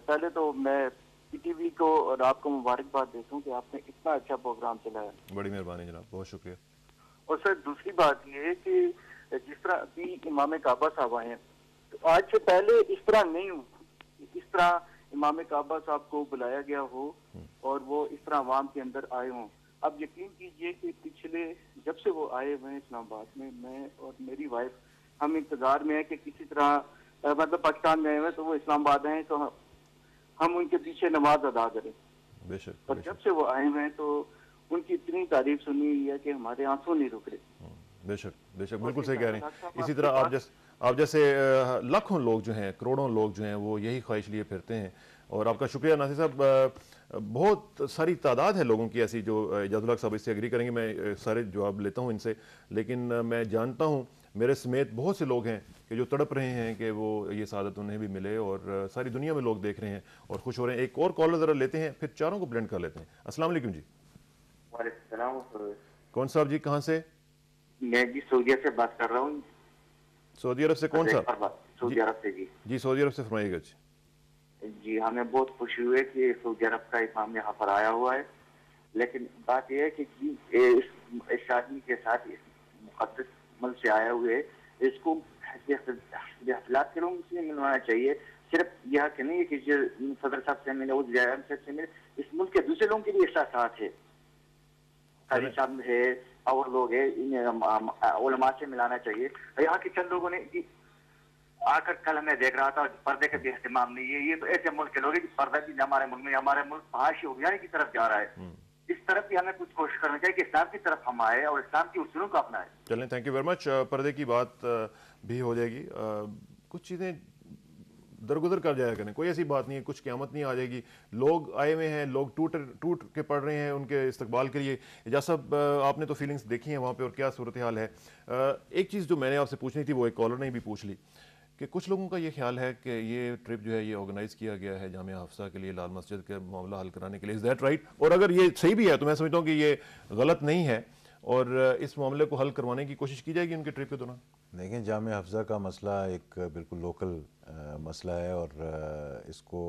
पहले तो मैं पीटीवी को और आपको मुबारकबाद देता हूँ कि आपने इतना अच्छा प्रोग्राम चलाया। बड़ी मेहरबानी जनाब, बहुत शुक्रिया। और सर दूसरी बात ये है कि जिस तरह अभी इमाम काबा साहब आए हैं तो आज से पहले इस तरह नहीं हूँ, इस तरह इमाम काबा साहब को बुलाया गया हो और वो इस तरह आवाम के अंदर आए हों। अब यकीन कीजिए कि पिछले जब से वो आए हुए हैं इस्लामाबाद में, मैं और मेरी वाइफ हम इंतजार में है कि किसी तरह मतलब पाकिस्तान में आए हुए तो वो इस्लामाबाद आए तो हम उनके पीछे नमाज अदा करें। बेशक और जब से वो आए हुए हैं तो उनकी इतनी तारीफ सुनी हुई है कि हमारे आंसू नहीं रुक रहे। बेशक बेशक बिल्कुल सही कह रहे हैं। इसी तरह आप जैसे लाखों लोग जो हैं, करोड़ों लोग जो हैं, वो यही ख्वाहिश लिए फिरते हैं। और आपका शुक्रिया नासिर साहब। बहुत सारी तादाद है लोगों की ऐसी जो इजाज़ुल्लाह साहब इससे एग्री करेंगे, मैं सारे जवाब लेता हूँ इनसे, लेकिन मैं जानता हूँ मेरे समेत बहुत से लोग हैं कि जो तड़प रहे हैं कि वो ये सादत उन्हें भी मिले, और सारी दुनिया में लोग देख रहे हैं और खुश हो रहे हैं। एक और कॉलर ज़रा लेते हैं, फिर चारों को ब्लेंड कर लेते हैं। अस्सलाम वालेकुम जी। कौन साहब जी, कहाँ से? मैं जी सऊदी से बात कर रहा हूँ। सऊदी अरब से कौन साहब? सऊदी अरब से जी सऊदी अरब से फरमाइएगा जी। हमें बहुत खुशी हुई है कि सऊदी अरब का इमाम यहाँ पर आया हुआ है, लेकिन बात यह है कि इस आदमी के साथ इस मुकद्दस मुल्क से आए हुए इसको हफलात के लोगों से मिलवाना चाहिए। सिर्फ यह कि नहीं कि सदर साहब से मिले, से मिले, इस मुल्क के दूसरे लोगों के लिए एहसास है, काजी साहब है और लोग है, उलमा से मिलाना चाहिए। यहाँ के चंद लोगों ने आकर कल मैं देख रहा था पर्दे का भी एहतमाम नहीं है। ये तो ऐसे मुल्क के लोग हैं कि पर्दा भी हमारे मुल्क में, हमारे मुल्क फहाशी अभियान की तरफ जा रहा है। इस तरफ भी हमें कुछ कोशिश करनी चाहिए कि इस्लाम की तरफ हम आए और इस्लाम की उसूलों को अपनाएं। चलें, थैंक यू वेरी मच। पर्दे की बात भी हो जाएगी, कुछ चीज़ें दरगुजर कर जाया करें, कोई ऐसी बात नहीं है, कुछ क़यामत नहीं आ जाएगी। लोग आए हुए हैं, लोग टूट के पड़ रहे हैं उनके इस्तकबाल के लिए। एजाज साहब, आपने तो फीलिंग्स देखी हैं वहाँ पे और क्या सूरत हाल है। एक चीज़ जो मैंने आपसे पूछनी थी वो एक कॉलर ने भी पूछ ली कि कुछ लोगों का ये ख्याल है कि ये ट्रिप जो है ये ऑर्गेनाइज़ किया गया है जामिया हफ्सा के लिए, लाल मस्जिद का मामला हल कराने के लिए। Is that right? और अगर ये सही भी है तो मैं समझता हूँ कि ये गलत नहीं है और इस मामले को हल करवाने की कोशिश की जाएगी उनके ट्रिप के दौरान। देखिए, जामिया हफ्सा का मसला एक बिल्कुल लोकल मसला है और इसको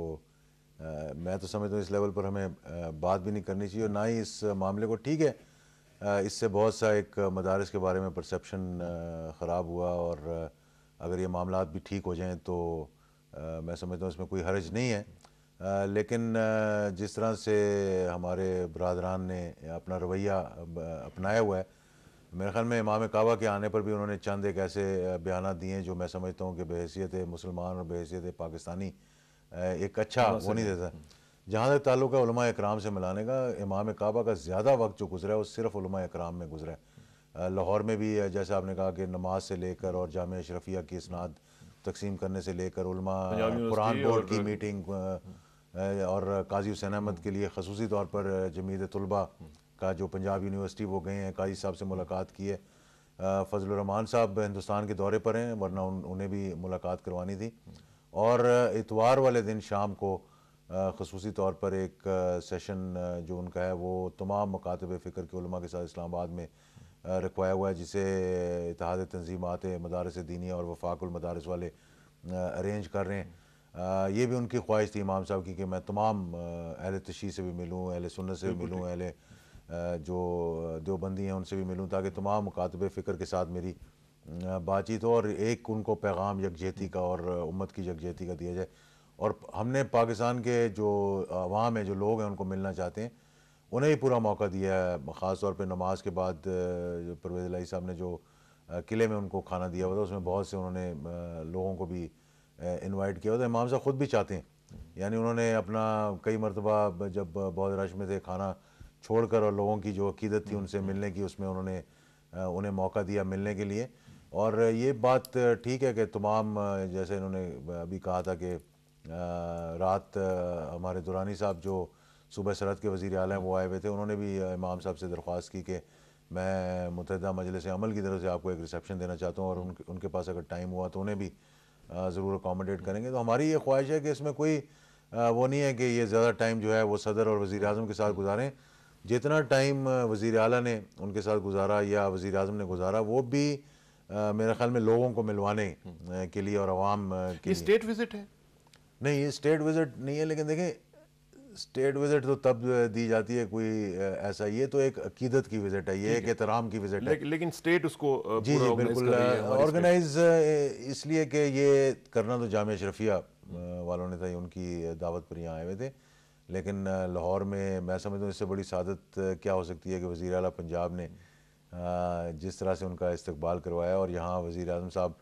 मैं तो समझता हूँ इस लेवल पर हमें बात भी नहीं करनी चाहिए और ना ही इस मामले को, ठीक है इससे बहुत सा एक मदारिस के बारे में परसेप्शन ख़राब हुआ और अगर ये मामला भी ठीक हो जाएं तो मैं समझता हूँ इसमें कोई हर्ज नहीं है। लेकिन जिस तरह से हमारे बरादरान ने अपना रवैया अपनाया हुआ है, मेरे ख्याल में इमाम काबा के आने पर भी उन्होंने चंद एक ऐसे बयान दिए हैं जो मैं समझता हूँ कि बहैसियत मुसलमान और बहैसियत पाकिस्तानी एक अच्छा वो नहीं देता। जहाँ तक ताल्लुक़ है उलमा इकराम से मिलाने का, इमाम काबा का ज़्यादा वक्त जो गुजरा है वो सिर्फ उलमा इकराम में गुजरा है। लाहौर में भी जैसे आपने कहा कि नमाज से लेकर और जामिया अशरफिया की इसनाद तकसीम करने से लेकर उलमा कुरान बोर्ड की मीटिंग और काजी हुसैन अहमद के लिए खसूसी तौर पर जमीयत तलबा का जो पंजाब यूनिवर्सिटी वो गए हैं, काजी साहब से मुलाकात की है। फजल रहमान साहब हिंदुस्तान के दौरे पर हैं, वरना उन्हें भी मुलाकात करवानी थी। और इतवार वाले दिन शाम को खसूसी तौर पर एक सेशन जो उनका है वो तमाम मकातब फ़िक्र के उलमा के साथ इस्लामाबाद में रखवाया हुआ है, जिसे इत्तेहाद तंजीमात मदारस दीनिया और वफाकुल मदारस वाले अरेंज कर रहे हैं। ये भी उनकी ख्वाहिश थी इमाम साहब की कि मैं तमाम अहले तशरीह से भी मिलूँ, अहले सुन्नत से भी मिलूँ, अहले जो देवबंदी हैं उनसे भी मिलूँ, ताकि तमाम मुकातबे फ़िक्र के साथ मेरी बातचीत हो और एक उनको पैगाम यकजहती का और उम्मत की यकजहती का दिया जाए। और हमने पाकिस्तान के जो अवाम है, जो लोग हैं, उनको मिलना चाहते हैं, उन्हें ही पूरा मौका दिया है। ख़ास तौर पे नमाज के बाद परवेज़ इलाही साहब ने जो किले में उनको खाना दिया हुआ था, उसमें बहुत से उन्होंने लोगों को भी इनवाइट किया हुआ था। इमाम साहब ख़ुद भी चाहते हैं, यानी उन्होंने अपना कई मरतबा जब बहुत रश में थे खाना छोड़कर और लोगों की जो अकीदत थी उनसे मिलने की, उसमें उन्होंने उन्हें मौका दिया मिलने के लिए। और ये बात ठीक है कि तमाम जैसे इन्होंने अभी कहा था कि रात हमारे दुरानी साहब जो सूबा सरहद के वज़ीर आला हैं वो आए हुए थे, उन्होंने भी इमाम साहब से दरख्वास्त की कि मैं मुत्तहिदा मजलिस अमल की तरफ से आपको एक रिसेप्शन देना चाहता हूँ और उनके पास अगर टाइम हुआ तो उन्हें भी ज़रूर अकोमोडेट करेंगे। तो हमारी ये ख्वाहिश है कि इसमें कोई वो नहीं है कि ये ज़्यादा टाइम जो है वो सदर और वज़ीर आज़म के साथ गुजारें। जितना टाइम वज़ीर आला ने उनके साथ गुजारा या वज़ीर आज़म ने गुजारा, वो भी मेरे ख्याल में लोगों को मिलवाने के लिए और आवाम के लिए। स्टेट विजिट है? नहीं, ये स्टेट विजिट नहीं है, लेकिन देखें स्टेट विजिट तो तब दी जाती है कोई ऐसा, ये तो एक अकीदत की विजिट है, ये एक एहतराम की विजिट है। लेकिन स्टेट उसको जी पूरा जी ऑर्गेनाइज बिल्कुल कर रही है हमारी ऑर्गेनाइज इसलिए कि ये करना तो जामिया अशरफिया वालों ने था, ये उनकी दावत पर यहाँ आए हुए थे। लेकिन लाहौर में मैं समझता हूँ इससे बड़ी सादत क्या हो सकती है कि वज़ीर आला पंजाब ने जिस तरह से उनका इस्तकबाल करवाया, और यहाँ वज़ीर आज़म साहब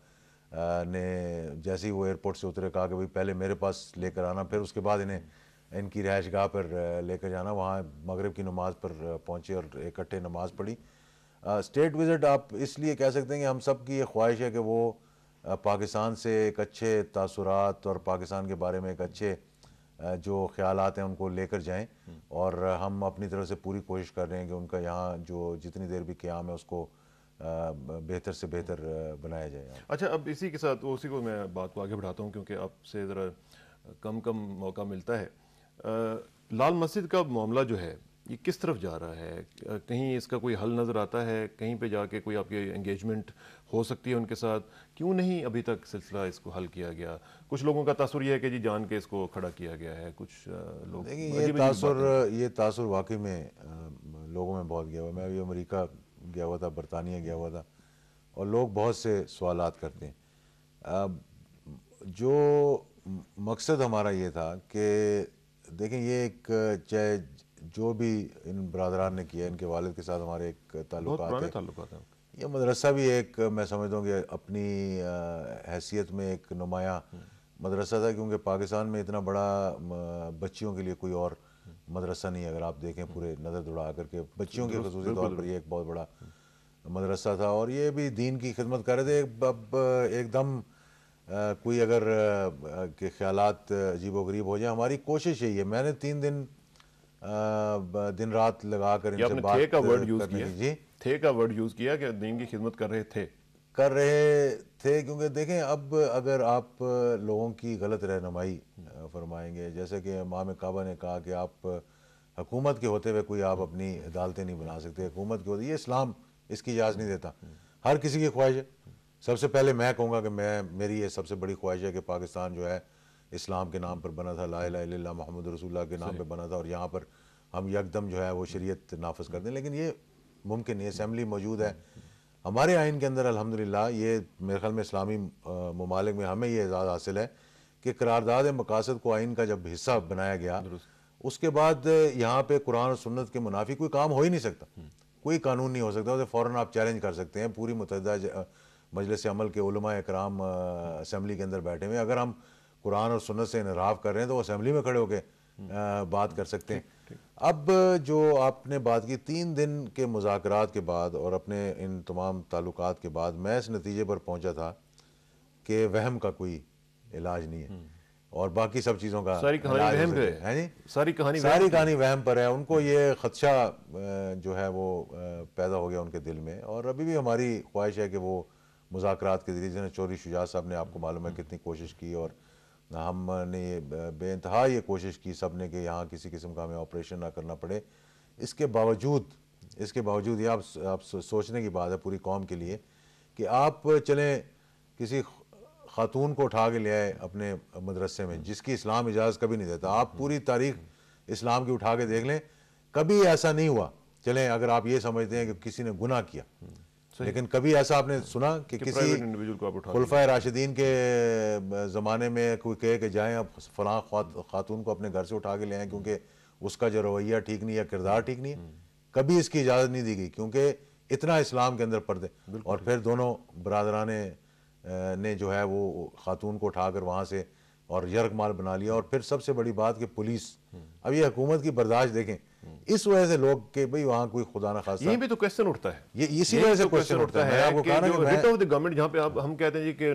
ने जैसे ही वो एयरपोर्ट से उतरे कहा कि भाई पहले मेरे पास लेकर आना, फिर उसके बाद इन्हें इनकी रहायश गाह पर लेकर जाना। वहाँ मगरिब की नमाज़ पर पहुँचे और इकट्ठे नमाज़ पढ़ी। स्टेट विज़िट आप इसलिए कह सकते हैं कि हम सब की ये ख्वाहिश है कि वो पाकिस्तान से एक अच्छे तासुरात और पाकिस्तान के बारे में एक अच्छे जो ख्यालात हैं उनको लेकर जाएं, और हम अपनी तरफ से पूरी कोशिश कर रहे हैं कि उनका यहाँ जो जितनी देर भी क़याम है उसको बेहतर से बेहतर बनाया जाए। अच्छा, अब इसी के साथ उसी को मैं बात को आगे बढ़ाता हूँ क्योंकि आपसे ज़रा कम कम मौका मिलता है। लाल मस्जिद का मामला जो है ये किस तरफ जा रहा है? कहीं इसका कोई हल नज़र आता है? कहीं पे जाके कोई आपकी एंगेजमेंट हो सकती है उनके साथ? क्यों नहीं अभी तक सिलसिला इसको हल किया गया? कुछ लोगों का तासुर ये है कि जी जान के इसको खड़ा किया गया है, कुछ लोग देखिए ये तासुर वाकई में लोगों में बहुत गया हुआ। मैं अभी अमेरिका गया हुआ था, बरतानिया गया हुआ था, और लोग बहुत से सवालात करते हैं। जो मकसद हमारा ये था कि देखें ये एक चाहे जो भी इन बरदरान ने किया, इनके वालिद के साथ हमारे एक ताल्लुकात है। ये मदरसा भी एक मैं समझता हूँ कि अपनी हैसियत में एक नुमाया मदरसा था, क्योंकि पाकिस्तान में इतना बड़ा बच्चियों के लिए कोई और मदरसा नहीं है। अगर आप देखें पूरे नज़र दौड़ा करके बच्चियों के खसूसी तौर पर ये एक बहुत बड़ा मदरसा था, और ये भी दीन की खिदमत कर रहे थे। अब एकदम कोई अगर के ख्यालात अजीबोगरीब हो जाए, हमारी कोशिश यही है। मैंने 3 दिन दिन रात लगा कर इनसे बात थे का वर्ड यूज़ करने किया, की। जी थे का वर्ड यूज़ किया कि दीन की खिदमत कर रहे थे, क्योंकि देखें अब अगर आप लोगों की गलत रहनुमाई फरमाएंगे, जैसे कि इमाम काबा ने कहा कि आप हुकूमत के होते हुए कोई आप अपनी अदालतें नहीं बना सकते, हुकूमत के होते, ये इस्लाम इसकी इजाज़त नहीं देता। हर किसी की ख्वाहिश है। सबसे पहले मैं कहूँगा कि मेरी ये सबसे बड़ी ख्वाहिश है कि पाकिस्तान जो है इस्लाम के नाम पर बना था, ला इलाहा इल्लल्लाह मुहम्मद रसूलुल्लाह के नाम पे बना था, और यहाँ पर हम यकदम जो है वो शरीयत नाफिज कर दें। लेकिन ये मुमकिन नहीं। असम्बली मौजूद है हमारे आइन के अंदर, अल्हम्दुलिल्लाह। ये मेरे ख्याल में इस्लामी ममालिक में हमें ये एजाज़ हासिल है कि करारदाद मकासद को आइन का जब हिस्सा बनाया गया, उसके बाद यहाँ पे कुरान और सुन्नत के मुनाफी कोई काम हो ही नहीं सकता, कोई कानून नहीं हो सकता। उसे फ़ौरन आप चैलेंज कर सकते हैं। पूरी मुतहदा मजलिस अमल के उलमा इकराम असम्बली के अंदर बैठे हुए, अगर हम कुरान और सुन्नत से इनराफ कर रहे हैं तो वो असम्बली में खड़े होकर बात कर सकते हैं। अब जो आपने बात की 3 दिन के मुज़ाकरात के बाद और अपने इन तमाम ताल्लुकात के बाद मैं इस नतीजे पर पहुंचा था कि वहम का कोई इलाज नहीं है, और बाकी सब चीज़ों का सारी कहानी वहम पे है जी। सारी कहानी वहम पर है। उनको ये खदशा जो है वो पैदा हो गया उनके दिल में, और अभी भी हमारी ख्वाहिश है कि वो मुज़ाकरात के ज़रिए, जिन्हें चौधरी शुजात साहब ने, आपको मालूम है कितनी कोशिश की, और हमने बेइंतहा ये कोशिश की सब ने कि यहाँ किसी किस्म का हमें ऑपरेशन ना करना पड़े। इसके बावजूद ये आप सोचने की बात है पूरी कौम के लिए कि आप चलें किसी खातून को उठा के ले आए अपने मदरसे में, जिसकी इस्लाम इजाज़त कभी नहीं देता। आप पूरी तारीख इस्लाम की उठा के देख लें, कभी ऐसा नहीं हुआ। चलें अगर आप ये समझते हैं कि किसी ने गुनाह किया, लेकिन कभी ऐसा आपने सुना कि किसी खुलफाए राशिदीन के ज़माने में कोई कहे कि जाएं अब फलां खातून को अपने घर से उठा के ले आएँ क्योंकि उसका जो रवैया ठीक नहीं है, किरदार ठीक नहीं है? कभी इसकी इजाज़त नहीं दी गई, क्योंकि इतना इस्लाम के अंदर पर्दे। और फिर दोनों बरादरान ने जो है वो खातून को उठाकर वहाँ से और यरगमाल बना लिया। और फिर सबसे बड़ी बात कि पुलिस, अब ये हुकूमत की बर्दाश्त देखें, इस वजह से लोग के भाई वहाँ कोई खुदा ना खास्ता, यहीं पे तो क्वेश्चन उठता है, ये इसी वजह से क्वेश्चन उठता है। आपको कहा ना कि रेट ऑफ द गवर्नमेंट, जहाँ पे हम कहते हैं जी कि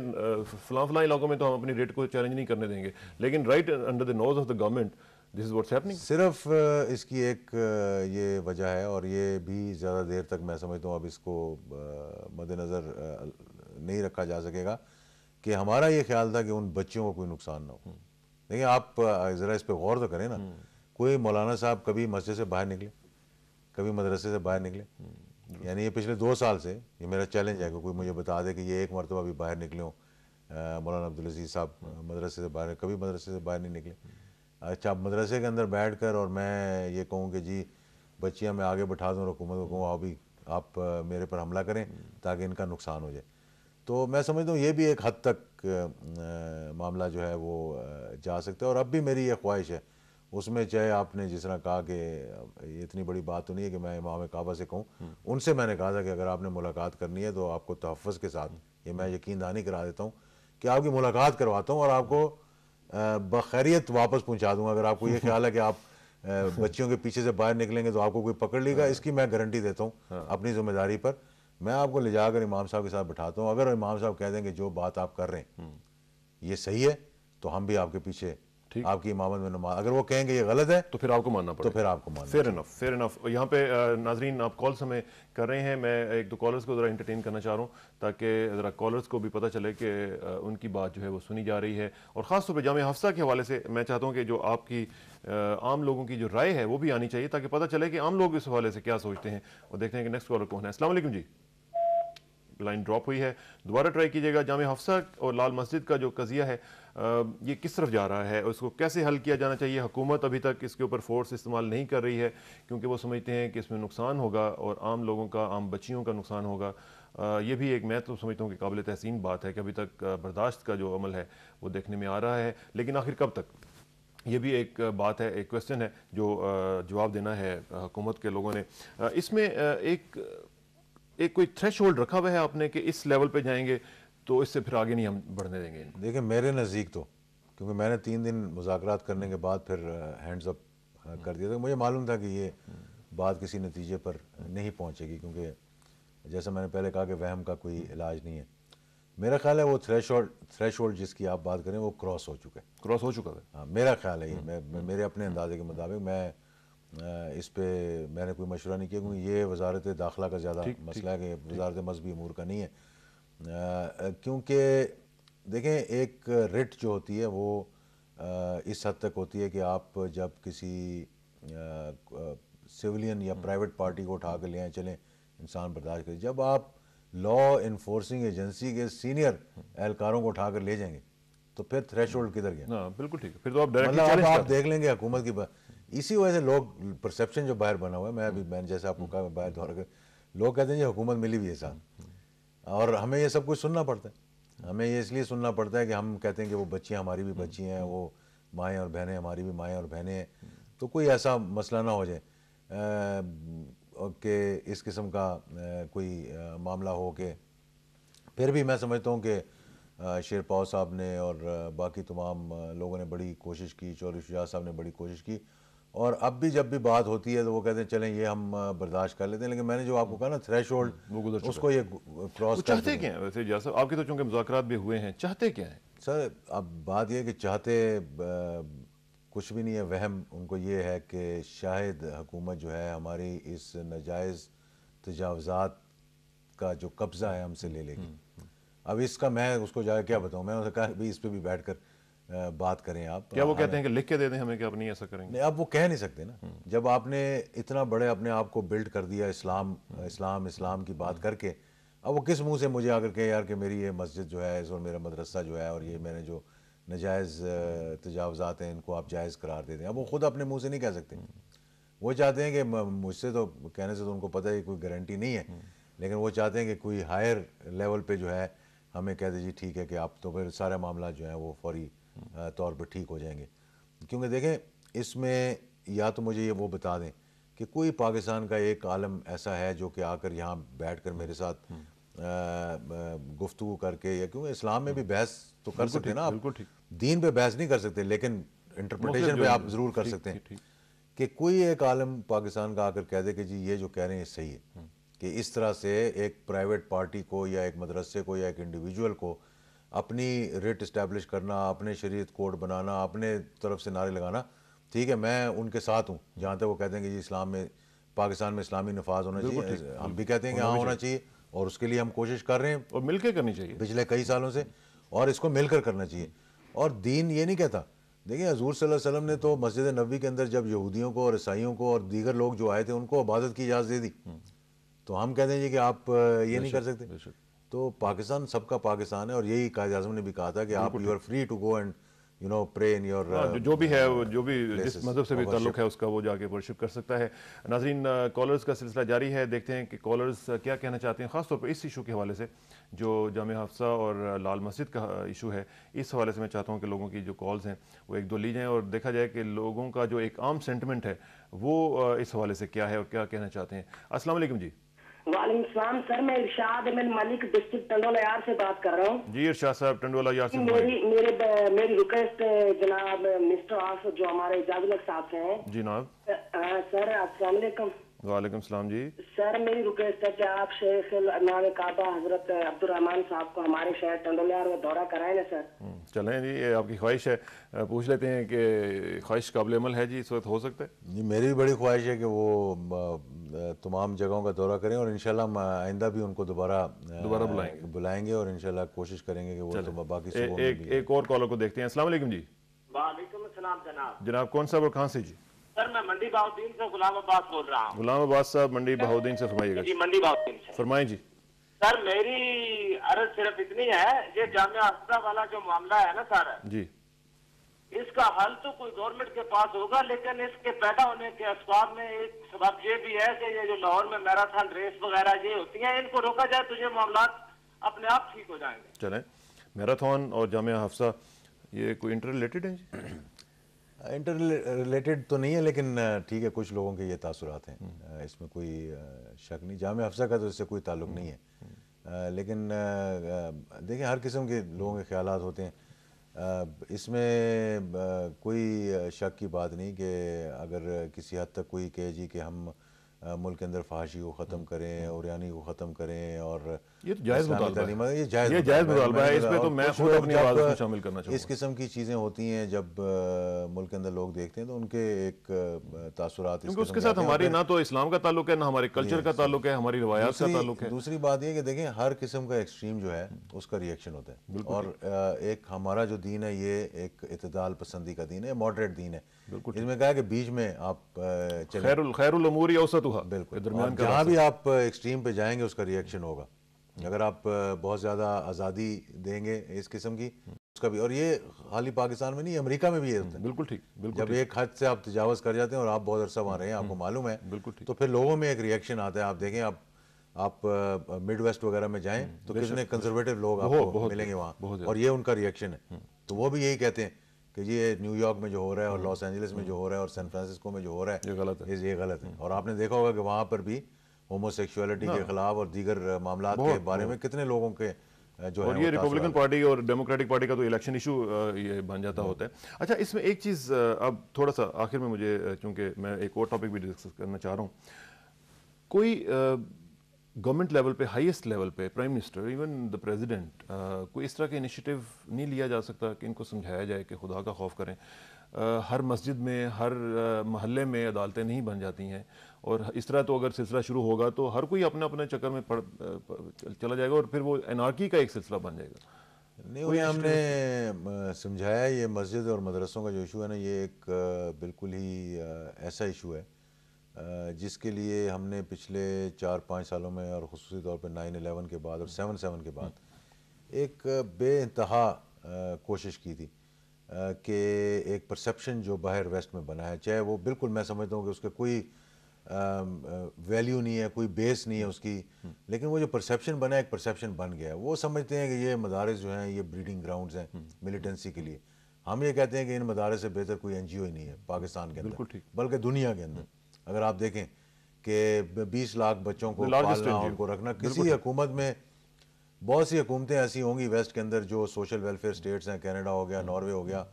फलां इलाकों में तो हम अपनी रेट को चैलेंज नहीं करने देंगे, लेकिन right under the nose of the government this is what's happening. सिर्फ इसकी एक ये वजह है, और ये भी ज़्यादा देर तक मैं समझता हूँ अब इसको मद्देनज़र नहीं रखा जा सकेगा, कि हमारा ये ख्याल था कि उन बच्चों को कोई नुकसान ना हो। देखिए आप ज़रा इस पर गौर तो करें ना, कोई मौलाना साहब कभी मस्जिद से बाहर निकले, कभी मदरसे से बाहर निकले? यानी ये पिछले 2 साल से ये मेरा चैलेंज है कि कोई मुझे बता दे कि ये एक मरतबा भी बाहर निकले हो। मौलाना अब्दुल अजीज़ साहब मदरसे से बाहर, कभी मदरसे से बाहर नहीं निकले। अच्छा, मदरसे के अंदर बैठ कर और मैं ये कहूँ कि जी बच्चियाँ मैं आगे बैठा दूँ और हुकूमत को कहूँ अभी आप मेरे पर हमला करें ताकि इनका नुकसान हो जाए, तो मैं समझता हूँ ये भी एक हद तक मामला जो है वो जा सकता है। और अब भी मेरी ये ख्वाहिश है उसमें, चाहे आपने जिस तरह कहा कि ये इतनी बड़ी बात तो नहीं है कि मैं इमाम काबा से कहूँ, उनसे मैंने कहा था कि अगर आपने मुलाकात करनी है तो आपको तहफ़्फ़ुज़ के साथ, ये मैं यकीन दहानी करा देता हूँ कि आपकी मुलाकात करवाता हूँ और आपको बखैरियत वापस पहुँचा दूँगा। अगर आपको ये ख्याल है कि आप बच्चियों के पीछे से बाहर निकलेंगे तो आपको कोई पकड़ लेगा, इसकी मैं गारंटी देता हूँ अपनी जिम्मेदारी पर। मैं आपको ले जाकर इमाम साहब के साथ बैठाता हूँ, अगर इमाम साहब कह देंगे जो बात आप कर रहे हैं ये सही है तो हम भी आपके पीछे आपकी इमामत में नमाज, अगर वो कहेंगे ये गलत है तो फिर आपको मानना पड़ेगा, तो फिर आपको मानना। Fair enough. यहाँ पे नाजरीन आप कॉल्स हमें कर रहे हैं, मैं एक दो कॉलर्स को ज़रा इंटरटेन करना चाह रहा हूँ ताकि ज़रा कॉलर्स को भी पता चले कि उनकी बात जो है वो सुनी जा रही है। और ख़ास तौर पर जामिया हफ्सा के हवाले से मैं चाहता हूँ कि जो आपकी आम लोगों की जो राय है वो भी आनी चाहिए ताकि पता चले कि आम लोग इस हवाले से क्या सोचते हैं। और देखते हैं कि नेक्स्ट कॉलर कौन है। अस्सलाम वालेकुम जी, लाइन ड्रॉप हुई है, दोबारा ट्राई कीजिएगा। जामिया हफ्सा और लाल मस्जिद का जो कज़िया है ये किस तरफ जा रहा है और इसको कैसे हल किया जाना चाहिए? हुकूमत अभी तक इसके ऊपर फोर्स इस्तेमाल नहीं कर रही है क्योंकि वो समझते हैं कि इसमें नुकसान होगा और आम लोगों का, आम बच्चियों का नुकसान होगा। ये भी एक, मैं तो समझता हूँ कि काबिल तहसीन बात है कि अभी तक बर्दाश्त का जो अमल है वो देखने में आ रहा है, लेकिन आखिर कब तक? ये भी एक बात है, एक क्वेश्चन है जो जवाब देना है हुकूमत के लोगों ने। इसमें एक कोई थ्रेशोल्ड रखा हुआ है आपने कि इस लेवल पे जाएंगे तो इससे फिर आगे नहीं हम बढ़ने देंगे इनको? देखिए मेरे नज़दीक तो, क्योंकि मैंने 3 दिन मुज़ाकरात करने के बाद फिर हैंड्स अप कर दिया था, मुझे मालूम था कि ये बात किसी नतीजे पर नहीं पहुंचेगी, क्योंकि जैसा मैंने पहले कहा कि वहम का कोई इलाज नहीं है। मेरा ख्याल है वो थ्रेशोल्ड जिसकी आप बात करें वो क्रॉस हो चुका है, क्रॉस हो चुका है। हाँ मेरा ख्याल है ये, मैं मेरे अपने अंदाजे के मुताबिक, मैं इस पे मैंने कोई मशवरा नहीं किया क्योंकि ये वजारत दाखिला का ज़्यादा मसला है कि वजारत मजहबी अमूर का नहीं है। क्योंकि देखें एक रिट जो होती है वो इस हद तक होती है कि आप जब किसी सिविलियन या प्राइवेट पार्टी को उठा कर ले आए, चलें इंसान बर्दाश्त करें, जब आप लॉ इन्फोर्सिंग एजेंसी के सीनियर एहलकारों को उठा कर ले जाएंगे तो फिर थ्रेशोल्ड किधर गया? हाँ बिल्कुल ठीक है, फिर तो आप डायरेक्टली मतलब आप देख लेंगे हुकूमत की इसी वजह से लोग परसेप्शन जो बाहर बना हुआ है, मैंने जैसे आपको कहा बाहर दौरा कर, लोग कहते हैं ये हुकूमत मिली हुई है साथ, और हमें ये सब कुछ सुनना पड़ता है। हमें ये इसलिए सुनना पड़ता है कि हम कहते हैं कि वो बच्चियाँ हमारी भी बच्ची हैं, वो माएँ और बहनें हमारी भी माएँ और बहनें हैं, तो कोई ऐसा मसला ना हो जाए कि इस किस्म का कोई मामला हो के फिर भी मैं समझता हूँ कि शेरपाव साहब ने और बाकी तमाम लोगों ने बड़ी कोशिश की, चौधरी शुजात साहब ने बड़ी कोशिश की, और अब भी जब भी बात होती है तो वो कहते हैं चलें ये हम बर्दाश्त कर लेते हैं, लेकिन मैंने जो आपको कहा ना थ्रेशोल्ड, वो गुजर उसको ये क्रॉस कर चाहते क्या है वैसे जैसा आपके तो चूंकि मुज़ाकरात भी हुए हैं, चाहते क्या है सर? अब बात यह है कि चाहते कुछ भी नहीं है, वहम उनको ये है कि शायद हुकूमत जो है हमारी इस नाजायज़ तजावज़ात का जो कब्ज़ा है हमसे ले लेगी। अब इसका मैं उसको जाकर क्या बताऊँ, मैंने उसे कहा भाई इस पर भी बैठ कर बात करें आप। क्या वो कहते हैं कि लिख के दे दें हमें कि आप नहीं ऐसा करेंगे? नहीं, अब वो कह नहीं सकते ना, जब आपने इतना बड़े अपने आप को बिल्ड कर दिया इस्लाम की बात करके, अब वो किस मुंह से मुझे आकर के यार कि मेरी ये मस्जिद जो है और मेरा मदरसा जो है और ये मैंने जो नाजायज़ तजावज़ात हैं इनको आप जायज़ करार दे दें। अब वो ख़ुद अपने मुँह से नहीं कह सकते, वो चाहते हैं कि मुझसे तो कहने से तो उनको पता है कोई गारंटी नहीं है, लेकिन वो चाहते हैं कि कोई हायर लेवल पे जो है हमें कह दे जी ठीक है कि आप, तो फिर सारा मामला जो है वो फौरी तौर पर ठीक हो जाएंगे। क्योंकि देखें इसमें या तो मुझे ये वो बता दें कि कोई पाकिस्तान का एक आलम ऐसा है जो कि आकर यहाँ बैठ कर मेरे साथ गुफ्तगू करके, या क्योंकि इस्लाम में भी बहस तो कर सकते हैं ना आप, दीन पे बहस नहीं कर सकते लेकिन इंटरप्रिटेशन पे आप ज़रूर कर सकते हैं, कि कोई एक आलम पाकिस्तान का आकर कह दे कि जी ये जो कह रहे हैं सही है, कि इस तरह से एक प्राइवेट पार्टी को या एक मदरसे को या एक इंडिविजुअल को अपनी रेट इस्टेब्लिश करना, अपने शरीयत कोड बनाना, अपने तरफ से नारे लगाना, ठीक है मैं उनके साथ हूँ जहाँ तक वो कहते हैं कि जी इस्लाम में, पाकिस्तान में इस्लामी नफाज होना चाहिए, हम भी कहते हैं कि हाँ होना चाहिए और उसके लिए हम कोशिश कर रहे हैं और मिलकर करनी चाहिए पिछले कई सालों से, और इसको मिलकर करना चाहिए। और दीन ये नहीं कहता, देखिए हजूर सल्लल्लाहु अलैहि वसल्लम ने तो मस्जिद नबवी के अंदर जब यहूदियों को और ईसाइयों को और दीगर लोग जो आए थे उनको इबादत की इजाज़त दे दी, तो हम कहते हैं जी कि आप ये नहीं कर सकते। तो पाकिस्तान सबका पाकिस्तान है, और यही कायद आज़म ने भी कहा था कि आप you are free to go and pray in your जो भी है जो भी जिस मजहब से भी ताल्लुक है उसका वो जाके वर्शिप कर सकता है। नाजरीन, कॉलर्स का सिलसिला जारी है, देखते हैं कि कॉलर्स क्या कहना चाहते हैं, ख़ासतौर पर इस इशू के हवाले से जो जामिया हफ्सा और लाल मस्जिद का इशू है। इस हवाले से मैं चाहता हूँ कि लोगों की जो कॉल्स हैं वो एक दो ली जाएँ और देखा जाए कि लोगों का जो एक आम सेंटिमेंट है वो इस हवाले से क्या है और क्या कहना चाहते हैं। अस्सलाम वालेकुम जी। वालेकुम सलाम सर, मैं इरशाद अहमद मलिक डिस्ट्रिक्ट टंडोला यार से बात कर रहा हूँ। जी इरशाद साहब टंडोला यार से मेरी रिक्वेस्ट जनाब मिस्टर आफ जो हमारे इजाजुल साहब से हैं। जी नाब। सर अस्सलाम वालेकुम। वालेकुम सलाम जी। सर मेरी रिक्वेस्ट है कि आप शेख इमाम काबा हजरत अब्दुल रहमान साहब को हमारे शहर टंडोला यार में दौरा कराएं ना सर। चलें जी, ये आपकी ख्वाहिश है, पूछ लेते हैं कि ख्वाहिश काबिल अमल है जी, इस वक्त हो सकता है जी। मेरी भी बड़ी ख्वाहिश है कि वो तमाम जगहों का दौरा करें और इंशाल्लाह हम आइंदा भी उनको दोबारा बुलाएंगे और इंशाल्लाह कोशिश करेंगे कि वो तो बाकी एक और कॉलर को देखते हैं। अस्सलाम वालेकुम जी। वालेकुम अस्सलाम जनाब। जनाब कौन साहब और कहाँ से जी? सर मैं मंडी बहाउद्दीन से गुलाम अब्बास बोल रहा हूँ। गुलाम अब्बास साहब मंडी बहाउद्दीन से फरमाइएगा। जी मंडी बहाउद्दीन से फरमाएं जी। सर मेरी अर्ज सिर्फ इतनी है, ये जामिया हफ्सा वाला जो मामला है ना सर जी, इसका हल तो कोई गवर्नमेंट के पास होगा, लेकिन इसके पैदा होने के असबाब में एक सबब ये भी है कि ये जो लाहौर में मैराथन रेस वगैरह ये होती हैं, इनको रोका जाए तो ये मामला अपने आप ठीक हो जाएंगे। चलें, मैराथन और जामिया हफ्सा ये कोई इंटर रिलेटेड है जी? इंटर रिलेटेड तो नहीं है, लेकिन ठीक है, कुछ लोगों के ये तासुरात हैं, इसमें कोई शक नहीं। जामिया हफ्सा का तो इससे कोई ताल्लुक नहीं है, लेकिन देखिए हर किस्म के लोगों के ख्यालात होते हैं। इसमें कोई शक की बात नहीं कि अगर किसी हद तक कोई कहे जी कि हम मुल्क के अंदर फहाशी को ख़त्म करें और यानी को ख़त्म करें, और ये तो जायज़ मुतालबा है, ये जायज़ मुतालबा है, इसमें तो मैं खुद अपनी आवाज़ को शामिल करना चाहूँगा। इस किस्म की चीज़ें होती हैं जब मुल्क के अंदर लोग देखते हैं तो उनके एक तासुरात, क्योंकि उसके साथ हमारी ना तो इस्लाम का ताल्लुक है, ना हमारे कल्चर का ताल्लुक है, हमारी रवायात का ताल्लुक है। दूसरी बात ये कि देखें हर किस्म का एक्सट्रीम जो है उसका रिएक्शन होता है, और एक हमारा जो दीन है ये एक इत्तेदाल पसंदी का दीन है, मॉडरेट दीन है। इसमें कहा कि बीच में आप खैरुल उमूर औसतुहा, बिल्कुल, जहाँ भी आप एक्सट्रीम पे जाएंगे उसका रिएक्शन होगा। अगर आप बहुत ज़्यादा आज़ादी देंगे इस किस्म की, उसका भी, और ये खाली पाकिस्तान में नहीं, अमेरिका में भी ये होता है। बिल्कुल ठीक, बिल्कुल जब एक हद से आप तजावज़ कर जाते हैं और आप बहुत अरसा वहाँ रहे हैं, आपको मालूम है, बिल्कुल ठीक, तो फिर लोगों में एक रिएक्शन आता है। आप देखें, आप मिड वेस्ट वगैरह में जाएं तो कितने कंजर्वेटिव लोग आपको मिलेंगे वहाँ, और ये उनका रिएक्शन है। तो वो भी यही कहते हैं कि ये न्यूयॉर्क में जो हो रहा है और लॉस एंजलिस में जो हो रहा है और सैन फ्रांसिस्को में जो हो रहा है, ये गलत है। और आपने देखा होगा कि वहाँ पर भी होमोसेक्सुअलिटी के खिलाफ और दीगर मामलात के बारे में कितने लोगों के जो और है, ये रिपब्लिकन पार्टी और डेमोक्रेटिक पार्टी का तो इलेक्शन इशू ये बन जाता होता है। अच्छा, इसमें एक चीज़ अब थोड़ा सा आखिर में मुझे, चूँकि मैं एक और टॉपिक भी डिस्कस करना चाह रहा हूँ, कोई गवर्नमेंट लेवल पे, हाईएस्ट लेवल पे, prime minister, even the president, कोई इस तरह का इनिशिएटिव नहीं लिया जा सकता कि इनको समझाया जाए कि खुदा का खौफ करें? हर मस्जिद में, हर महल्ले में अदालतें नहीं बन जाती हैं, और इस तरह तो अगर सिलसिला शुरू होगा तो हर कोई अपने अपने चक्कर में चला जाएगा और फिर वो एनार्की का एक सिलसिला बन जाएगा। नहीं, वही हमने समझाया, ये मस्जिद और मदरसों का जो इशू है ना, ये एक बिल्कुल ही ऐसा इशू है जिसके लिए हमने पिछले 4-5 सालों में, और ख़ुसूसी तौर पर 9/11 के बाद और 7/7 के बाद, एक बेइंतहा कोशिश की थी कि एक परसेप्शन जो बाहर वेस्ट में बना है, चाहे वो बिल्कुल, मैं समझता हूँ कि उसका कोई वैल्यू नहीं है, कोई बेस नहीं है उसकी, लेकिन वो जो परसेप्शन बना है, एक परसेप्शन बन गया है। वो समझते हैं कि ये मदारस जो हैं ये ब्रीडिंग ग्राउंड्स हैं मिलिटेंसी के लिए। हम ये कहते हैं कि इन मदारस से बेहतर कोई NGO ही नहीं है पाकिस्तान के अंदर, बल्कि दुनिया के अंदर। अगर आप देखें कि 20 लाख बच्चों को पालना, उनको रखना, किसी हुकूमत में, बहुत सी हुकूमतें ऐसी होंगी वेस्ट के अंदर जो सोशल वेलफेयर स्टेट्स हैं, कनाडा हो गया, नॉर्वे हो गया,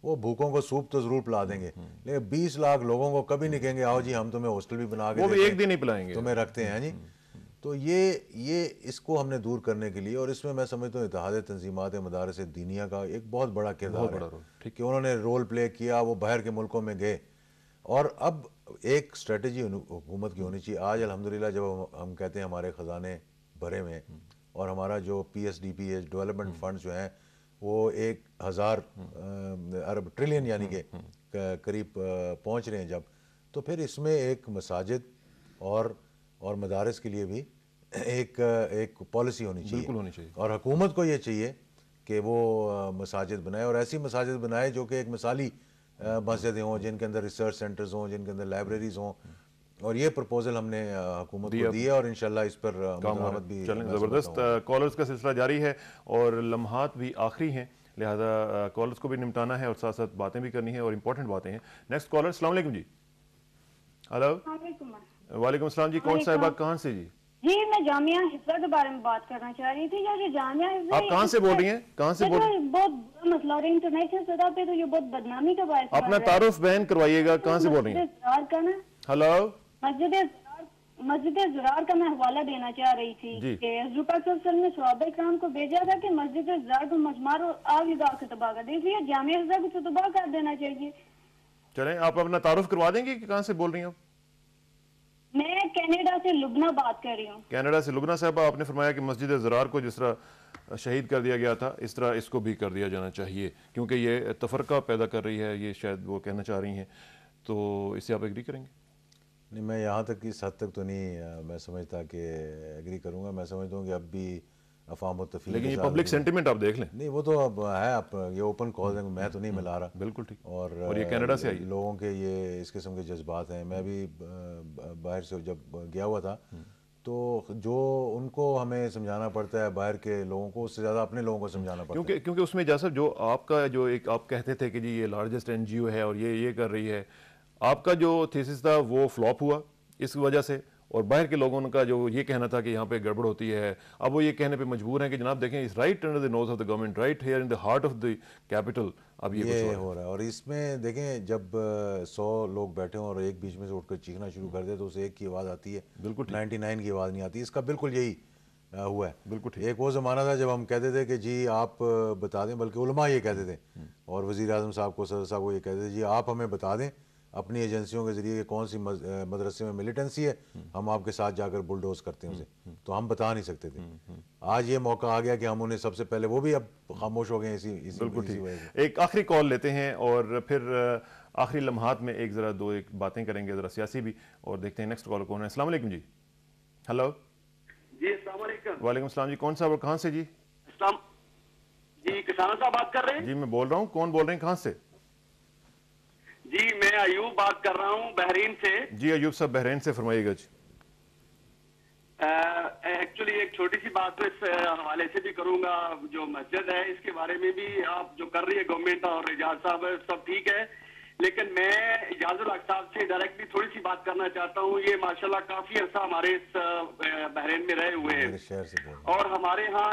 वो भूखों को सूप तो जरूर पिला देंगे, लेकिन 20 लाख लोगों को कभी नहीं कहेंगे आओ जी हम तुम्हें हॉस्टल भी बना के, वो भी एक दिन ही पिलाएंगे, तुम्हें रखते हैं जी। तो ये इसको हमने दूर करने के लिए, और इसमें मैं समझता हूँ इत्तेहाद तंजीमात मदारस दीनिया का एक बहुत बड़ा किरदार है कि उन्होंने रोल प्ले किया, वो बाहर के मुल्कों में गए, और अब एक स्ट्रेटजी हुकूमत की होनी चाहिए। आज अल्हम्दुलिल्लाह जब हम कहते हैं हमारे ख़जाने भरे में, और हमारा जो PSDP डेवलपमेंट फंड्स जो हैं वो 1000 अरब ट्रिलियन यानी कि करीब पहुंच रहे हैं जब, तो फिर इसमें एक मसाजिद और मदारस के लिए भी एक पॉलिसी होनी चाहिए। होनी चाहिए। और हुकूमत को ये चाहिए कि वो मसाजिद बनाए और ऐसी मसाजिद बनाए जो कि एक मिसाली मस्जिदें हों, जिनके अंदर रिसर्च सेंटर्स हों, जिनके अंदर लाइब्रेरीज हों। और ये प्रपोजल हमने हुकूमत को दी है और इंशाल्लाह इस पर मुदावत भी चलें, मैं ज़बरदस्त। समझता हूँ। कॉलर्स का सिलसिला जारी है और लम्हात भी आखिरी हैं, लिहाजा कॉलर्स को भी निपटाना है और साथ साथ बातें भी करनी है और इंपॉर्टेंट बातें हैं। नेक्स्ट कॉलर, अस्सलाम वालेकुम जी। हेलो, वालेकुम अस्सलाम जी। कौन साहिबा, कहाँ से जी? जी मैं जामिया हिफ्जा के बारे में बात करना चाह रही थी। जो जामिया हिफ्जा, आप कहाँ से बोल रही हैं? कहाँ से बोल रही हैं? बहुत बड़ा मसला और इंटरनेशनल सतह पे तो ये बहुत बदनामी का बायस अपना तारुफ बयान करवाइएगा, कहाँ से बोल रही हैं? हेलो, मस्जिद ज़रार का मैं हवाला देना चाह रही थी कि हुज़ूर पाक सल्लल्लाहु अलैहि वसल्लम ने सहाबा इकराम को भेजा था कि मस्जिद ज़रार को मजमार और आग लगा के तबाह कर दे, इसलिए जामिया हिफ्जा को तो तबाह कर देना चाहिए। चलें, आप अपना तारुफ करवा देंगे कि कहाँ से बोल रही हैं? मैं कनाडा से लुबना बात कर रही हूँ। कनाडा से लुबना साहबा, आपने फरमाया कि मस्जिद ज़रार को जिस तरह शहीद कर दिया गया था, इस तरह इसको भी कर दिया जाना चाहिए, क्योंकि ये तफरका पैदा कर रही है, ये शायद वो कहना चाह रही हैं। तो इससे आप एग्री करेंगे? नहीं, मैं यहाँ तक इस हद तक तो नहीं मैं समझता कि एग्री करूँगा। मैं समझता हूँ कि अब भी अफवाह मुत्तफीन, लेकिन ये पब्लिक सेंटिमेंट आप देख लें। नहीं, वो तो अब है, आप ये ओपन कॉल है, मैं तो नहीं मिला रहा। बिल्कुल ठीक। और ये कनाडा से आई, लोगों के ये इस किस्म के जज्बात हैं। मैं भी बाहर से जब गया हुआ था तो जो उनको हमें समझाना पड़ता है बाहर के लोगों को, उससे ज़्यादा अपने लोगों को समझाना पड़ता है। क्योंकि उसमें जैसा जो आपका जो एक आप कहते थे कि जी ये लार्जेस्ट एनजीओ है और ये कर रही है, आपका जो थीसिस था वो फ्लॉप हुआ इस वजह से, और बाहर के लोगों का जो ये कहना था कि यहाँ पे गड़बड़ होती है, अब वो ये कहने पे मजबूर हैं कि जनाब देखें, इस right under the nose of the government, right here in the heart of the capital. अब ये हो रहा है। और इसमें देखें, जब 100 लोग बैठे हों और एक बीच में से उठकर चीखना शुरू कर दे तो उसे एक की आवाज़ आती है, बिल्कुल 99 की आवाज़ नहीं आती। इसका बिल्कुल यही हुआ है। बिल्कुल ठीक। एक वो ज़माना था जब हम कहते थे कि जी आप बता दें, बल्कि उलमा ये कहते थे और वज़ीर आज़म साहब को, सदर साहब को ये कहते थे, जी आप हमें बता दें अपनी एजेंसियों के ज़रिए कौन सी मदरसे में मिलिटेंसी है, हम आपके साथ जाकर बुलडोज करते हैं उसे। तो हम बता नहीं सकते थे। आज ये मौका आ गया कि हम उन्हें सबसे पहले, वो भी अब खामोश हो गए इसी बिल्कुल ठीक। एक आखिरी कॉल लेते हैं और फिर आखिरी लम्हात में एक बातें करेंगे, ज़रा सियासी भी, और देखते हैं नेक्स्ट कॉल कौन है। अस्सलाम वालेकुम जी। हेलो जी, अस्सलाम वालेकुम। वालेकुम सलाम जी। कौन सा और कहाँ से जी? जी, किसान साहब बात कर रहे हैं? जी मैं बोल रहा हूँ। कौन बोल रहे हैं, कहाँ से? जी मैं अयूब बात कर रहा हूँ बहरीन से। जी अयूब साहब, बहरीन से, फरमाइएगा जी। एक्चुअली एक छोटी सी बात तो इस हवाले से भी करूंगा, जो मस्जिद है इसके बारे में भी आप जो कर रही है गवर्नमेंट और एजाज साहब, सब ठीक है, लेकिन मैं एजाजुल हक साहब से डायरेक्टली थोड़ी सी बात करना चाहता हूँ। ये माशाल्लाह काफी अर्सा हमारे इस बहरीन में रहे हुए हैं और हमारे यहाँ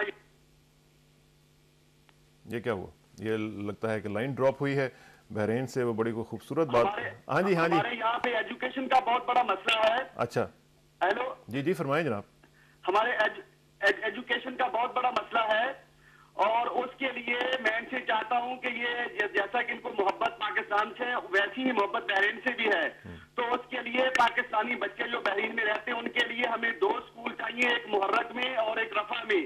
ये क्या हुआ? ये लगता है कि लाइन ड्रॉप हुई है बहरीन से, वो बड़ी खूबसूरत बात। हाँ जी, हाँ जी। हमारे यहाँ पे एजुकेशन का बहुत बड़ा मसला है। अच्छा, हेलो जी जी फरमाइए जनाब। हमारे एजुकेशन का बहुत बड़ा मसला है और उसके लिए मैं इनसे चाहता हूं कि ये जैसा कि इनको मोहब्बत पाकिस्तान से, वैसी ही मोहब्बत बहरीन से भी है, तो उसके लिए पाकिस्तानी बच्चे जो बहरीन में रहते हैं उनके लिए हमें 2 स्कूल चाहिए, एक मुहर्रक में और एक रफा में।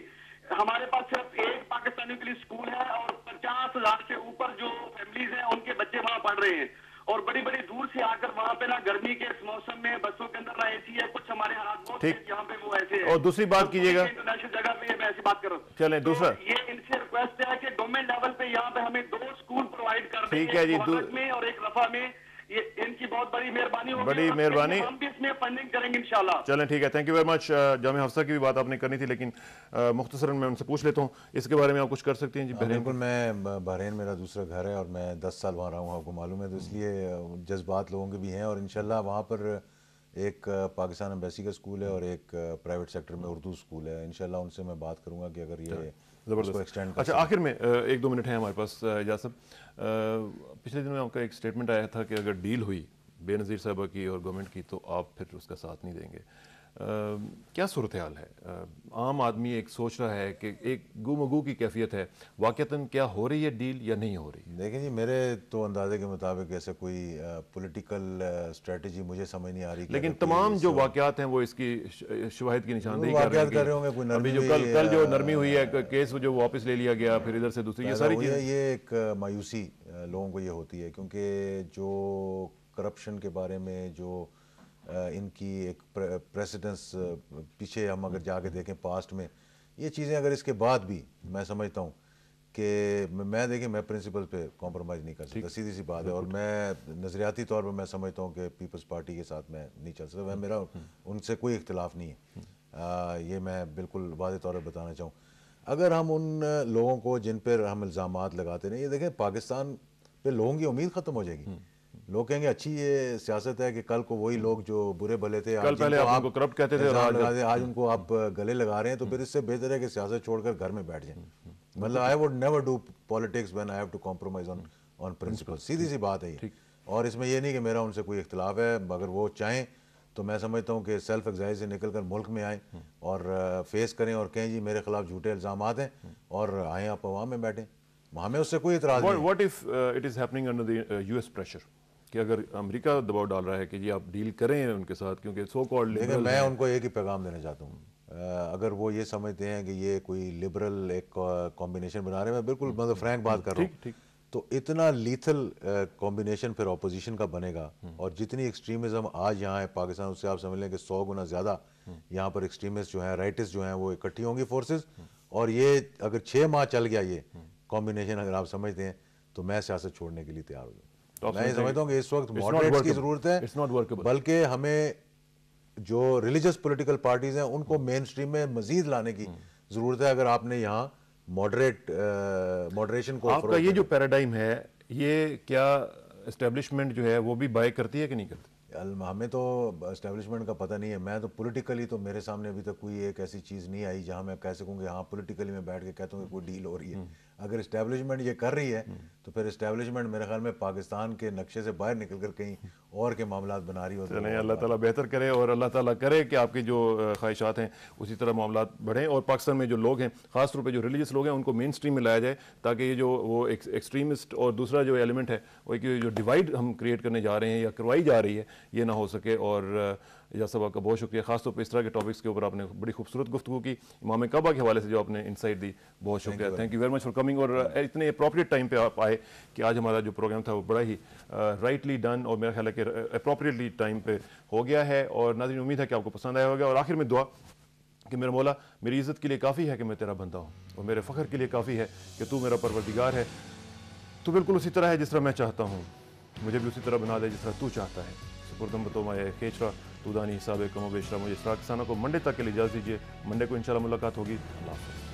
हमारे पास सिर्फ एक पाकिस्तानियों के लिए स्कूल है और 50,000 से ऊपर जो फैमिलीज हैं उनके बच्चे वहां पढ़ रहे हैं और बड़ी बड़ी दूर से आकर वहाँ पे ना गर्मी के इस मौसम में बसों के अंदर ना एसी है, कुछ हमारे हालात बहुत यहाँ पे वो ऐसे है। और दूसरी बात कीजिएगा, इंटरनेशनल जगह पे मैं ऐसी बात कर रहा हूँ। चलें दूसरा, ये इनसे रिक्वेस्ट है कि गवर्नमेंट लेवल पे यहाँ पे हमें 2 स्कूल प्रोवाइड कर दें, ठीक है जी, एक में और एक रफा में। ये इनकी बहुत बड़ी मेहरबानी होगी, बड़ी मेहरबानी, हम भी इसमें फंडिंग करेंगे इंशाल्लाह। चलें ठीक है, thank you very much. Jamia Hafsa की भी बात आपने करनी थी, लेकिन मुख्तसरन मैं उनसे पूछ लेता हूँ, इसके बारे में आप कुछ कर सकते हैं जी? बिल्कुल, मैं बहरीन मेरा दूसरा घर है और मैं 10 साल वहाँ रहा हूँ, आपको मालूम है, तो इसलिए जज्बात लोगों के भी हैं और इंशाल्लाह वहाँ पर एक पाकिस्तान एम्बेसी का स्कूल है और एक प्राइवेट सेक्टर में उर्दू स्कूल है। इंशाल्लाह उनसे मैं बात करूँगा कि अगर ये ज़बरदस्त एक्सटेंड। अच्छा, आखिर में 1-2 मिनट है हमारे पास। एजाज साहब, पिछले दिनों में आपका एक स्टेटमेंट आया था कि अगर डील हुई बेनज़ीर साहबा की और गवर्नमेंट की तो आप फिर उसका साथ नहीं देंगे। क्या सूरत हाल है? आम आदमी एक सोच रहा है कि एक गुमगू की कैफियत है, वाक़तन क्या हो रही है डील या नहीं हो रही? देखें जी, मेरे तो अंदाजे के मुताबिक ऐसा कोई पॉलिटिकल स्ट्रेटजी मुझे समझ नहीं आ रही। लेकिन तमाम जो वाक़यात हैं वो इसकी शवाहिद की निशानदेही कर रहे होंगे। कोई अभी जो कल जो नरमी हुई है, केस जो वापस ले लिया गया, फिर इधर से दूसरी, ये सारी चीज़ें, ये एक मायूसी लोगों को ये होती है, क्योंकि जो करप्शन के बारे में जो इनकी एक प्रेसिडेंस पीछे हम अगर जाके देखें पास्ट में, ये चीज़ें अगर इसके बाद भी मैं समझता हूँ कि मैं देखिए मैं प्रिंसिपल पे कॉम्प्रोमाइज़ नहीं कर सकता, सीधी सी बात है। और मैं नज़रियाती तौर पर मैं समझता हूँ कि पीपल्स पार्टी के साथ मैं नहीं चल सकता, मेरा उनसे कोई इख्तिलाफ नहीं है। ये मैं बिल्कुल वाज़ेह तौर पर बताना चाहूँ। अगर हम उन लोगों को जिन पर हम इल्ज़ामात लगाते नहीं, ये देखें पाकिस्तान पे लोगों की उम्मीद ख़त्म हो जाएगी। लोग कहेंगे अच्छी ये सियासत है कि कल को वही लोग जो बुरे भले थे, कल पहले आप उनको करप्ट कहते थे, आज उनको आप गले लगा रहे हैं, तो फिर इससे बेहतर है कि सियासत छोड़कर घर में बैठ जाएं। मतलब I would never do politics when I have to compromise on principle, सीधी सी बात है ये। और इसमें यह नहीं कि मेरा उनसे कोई इख्तिलाफ है, अगर वो चाहें तो मैं समझता हूँ कि सेल्फ एग्जाइज से निकल कर मुल्क में आएँ और फेस करें और कहें जी मेरे खिलाफ झूठे इल्ज़ामात हैं, और आएँ आप अवाम में बैठें, हमें उससे कोई इतराज़ नहीं। What if it is happening under the US pressure, कि अगर अमेरिका दबाव डाल रहा है कि जी आप डील करें उनके साथ, क्योंकि सो कॉल्ड लेकिन मैं उनको एक ही पैगाम देना चाहता हूँ, अगर वो ये समझते हैं कि ये कोई लिबरल एक कॉम्बिनेशन बना रहे हैं, मैं बिल्कुल मतलब फ्रैंक बात कर रहा हूँ, तो इतना लीथल कॉम्बिनेशन फिर ऑपोजिशन का बनेगा। और जितनी एक्सट्रीमिज्म आज यहाँ है पाकिस्तान, उससे आप समझ लें कि 100 गुना ज़्यादा यहाँ पर एक्सट्रीमिस्ट जो हैं, राइटिस्ट जो हैं, वो इकट्ठी होंगी फोर्सेस। और ये अगर 6 माह चल गया ये कॉम्बिनेशन, अगर आप समझते हैं, तो मैं सियासत छोड़ने के लिए तैयार हूँ। मैं ये समझता हूँ कि इस वक्त मॉडरेट्स की ज़रूरत है, बल्कि हमें जो रिलीजियस पॉलिटिकल पार्टीज हैं उनको मेन स्ट्रीम में मजीद लाने की ज़रूरत है। अगर आपने यहाँ मॉडरेशन को, आपका ये जो पैराडाइम है, ये क्या एस्टेब्लिशमेंट जो है वो भी बाय करती है कि नहीं करती? हमें तो एस्टेब्लिशमेंट का पता नहीं है। मैं तो पॉलिटिकली तो मेरे सामने अभी तक कोई एक ऐसी चीज़ नहीं आई जहां मैं कह सकूं कि हाँ पॉलिटिकली मैं बैठ के कहता हूँ कि कोई डील हो रही है। अगर एस्टेब्लिशमेंट ये कर रही है तो फिर एस्टेब्लिशमेंट मेरे ख्याल में पाकिस्तान के नक्शे से बाहर निकल कर कहीं और के मामला बना रही हो। चलें, अल्लाह ताला बेहतर करे और अल्लाह ताला करे कि आपकी जो ख्वाहिशात हैं उसी तरह मामला बढ़ें, और पाकिस्तान में जो लोग हैं, ख़ास तौर पर जो रिलीजियस लोग हैं, उनको मेन स्ट्रीम में लाया जाए, ताकि ये जो वो एक्सट्रीमिस्ट और दूसरा जो एलिमेंट है, वो जो डिवाइड हम क्रिएट करने जा रहे हैं या करवाई जा रही है, ये ना हो सके। और एजाज साहब आपका बहुत शुक्रिया, खासतौर पर इस तरह के टॉपिक्स के ऊपर आपने बड़ी खूबसूरत गुफ्तगू की, इमाम काबा के हवाले से जो आपने इंसाइट दी, बहुत शुक्रिया, thank you very much for coming. और इतने अप्रोप्रिएट टाइम पे आप आए कि आज हमारा जो प्रोग्राम था वो बड़ा ही राइटली डन और मेरा ख्याल है कि अप्रोप्रिएटली टाइम पे हो गया है। और नाज़रीन, उम्मीद है कि आपको पसंद आया होगा। और आखिर में दुआ कि मेरे मौला, मेरी इज़्ज़त के लिए काफ़ी है कि मैं तेरा बंदा हूँ, और मेरे फ़ख्र के लिए काफ़ी है कि तू मेरा परवरदिगार है। तू बिल्कुल उसी तरह है जिस तरह मैं चाहता हूँ, मुझे भी उसी तरह बना दे जिस तरह तू चाहता है। सुपुर्दम बतौमाए खेचरा तूदानी हिसाब कमो बेशरा। मुझे इसरार किसानों को मंडे तक के लिए इजाज़त दीजिए। मंडे को इंशाल्लाह मुलाकात होगी। अल्लाह हाफ़िज़।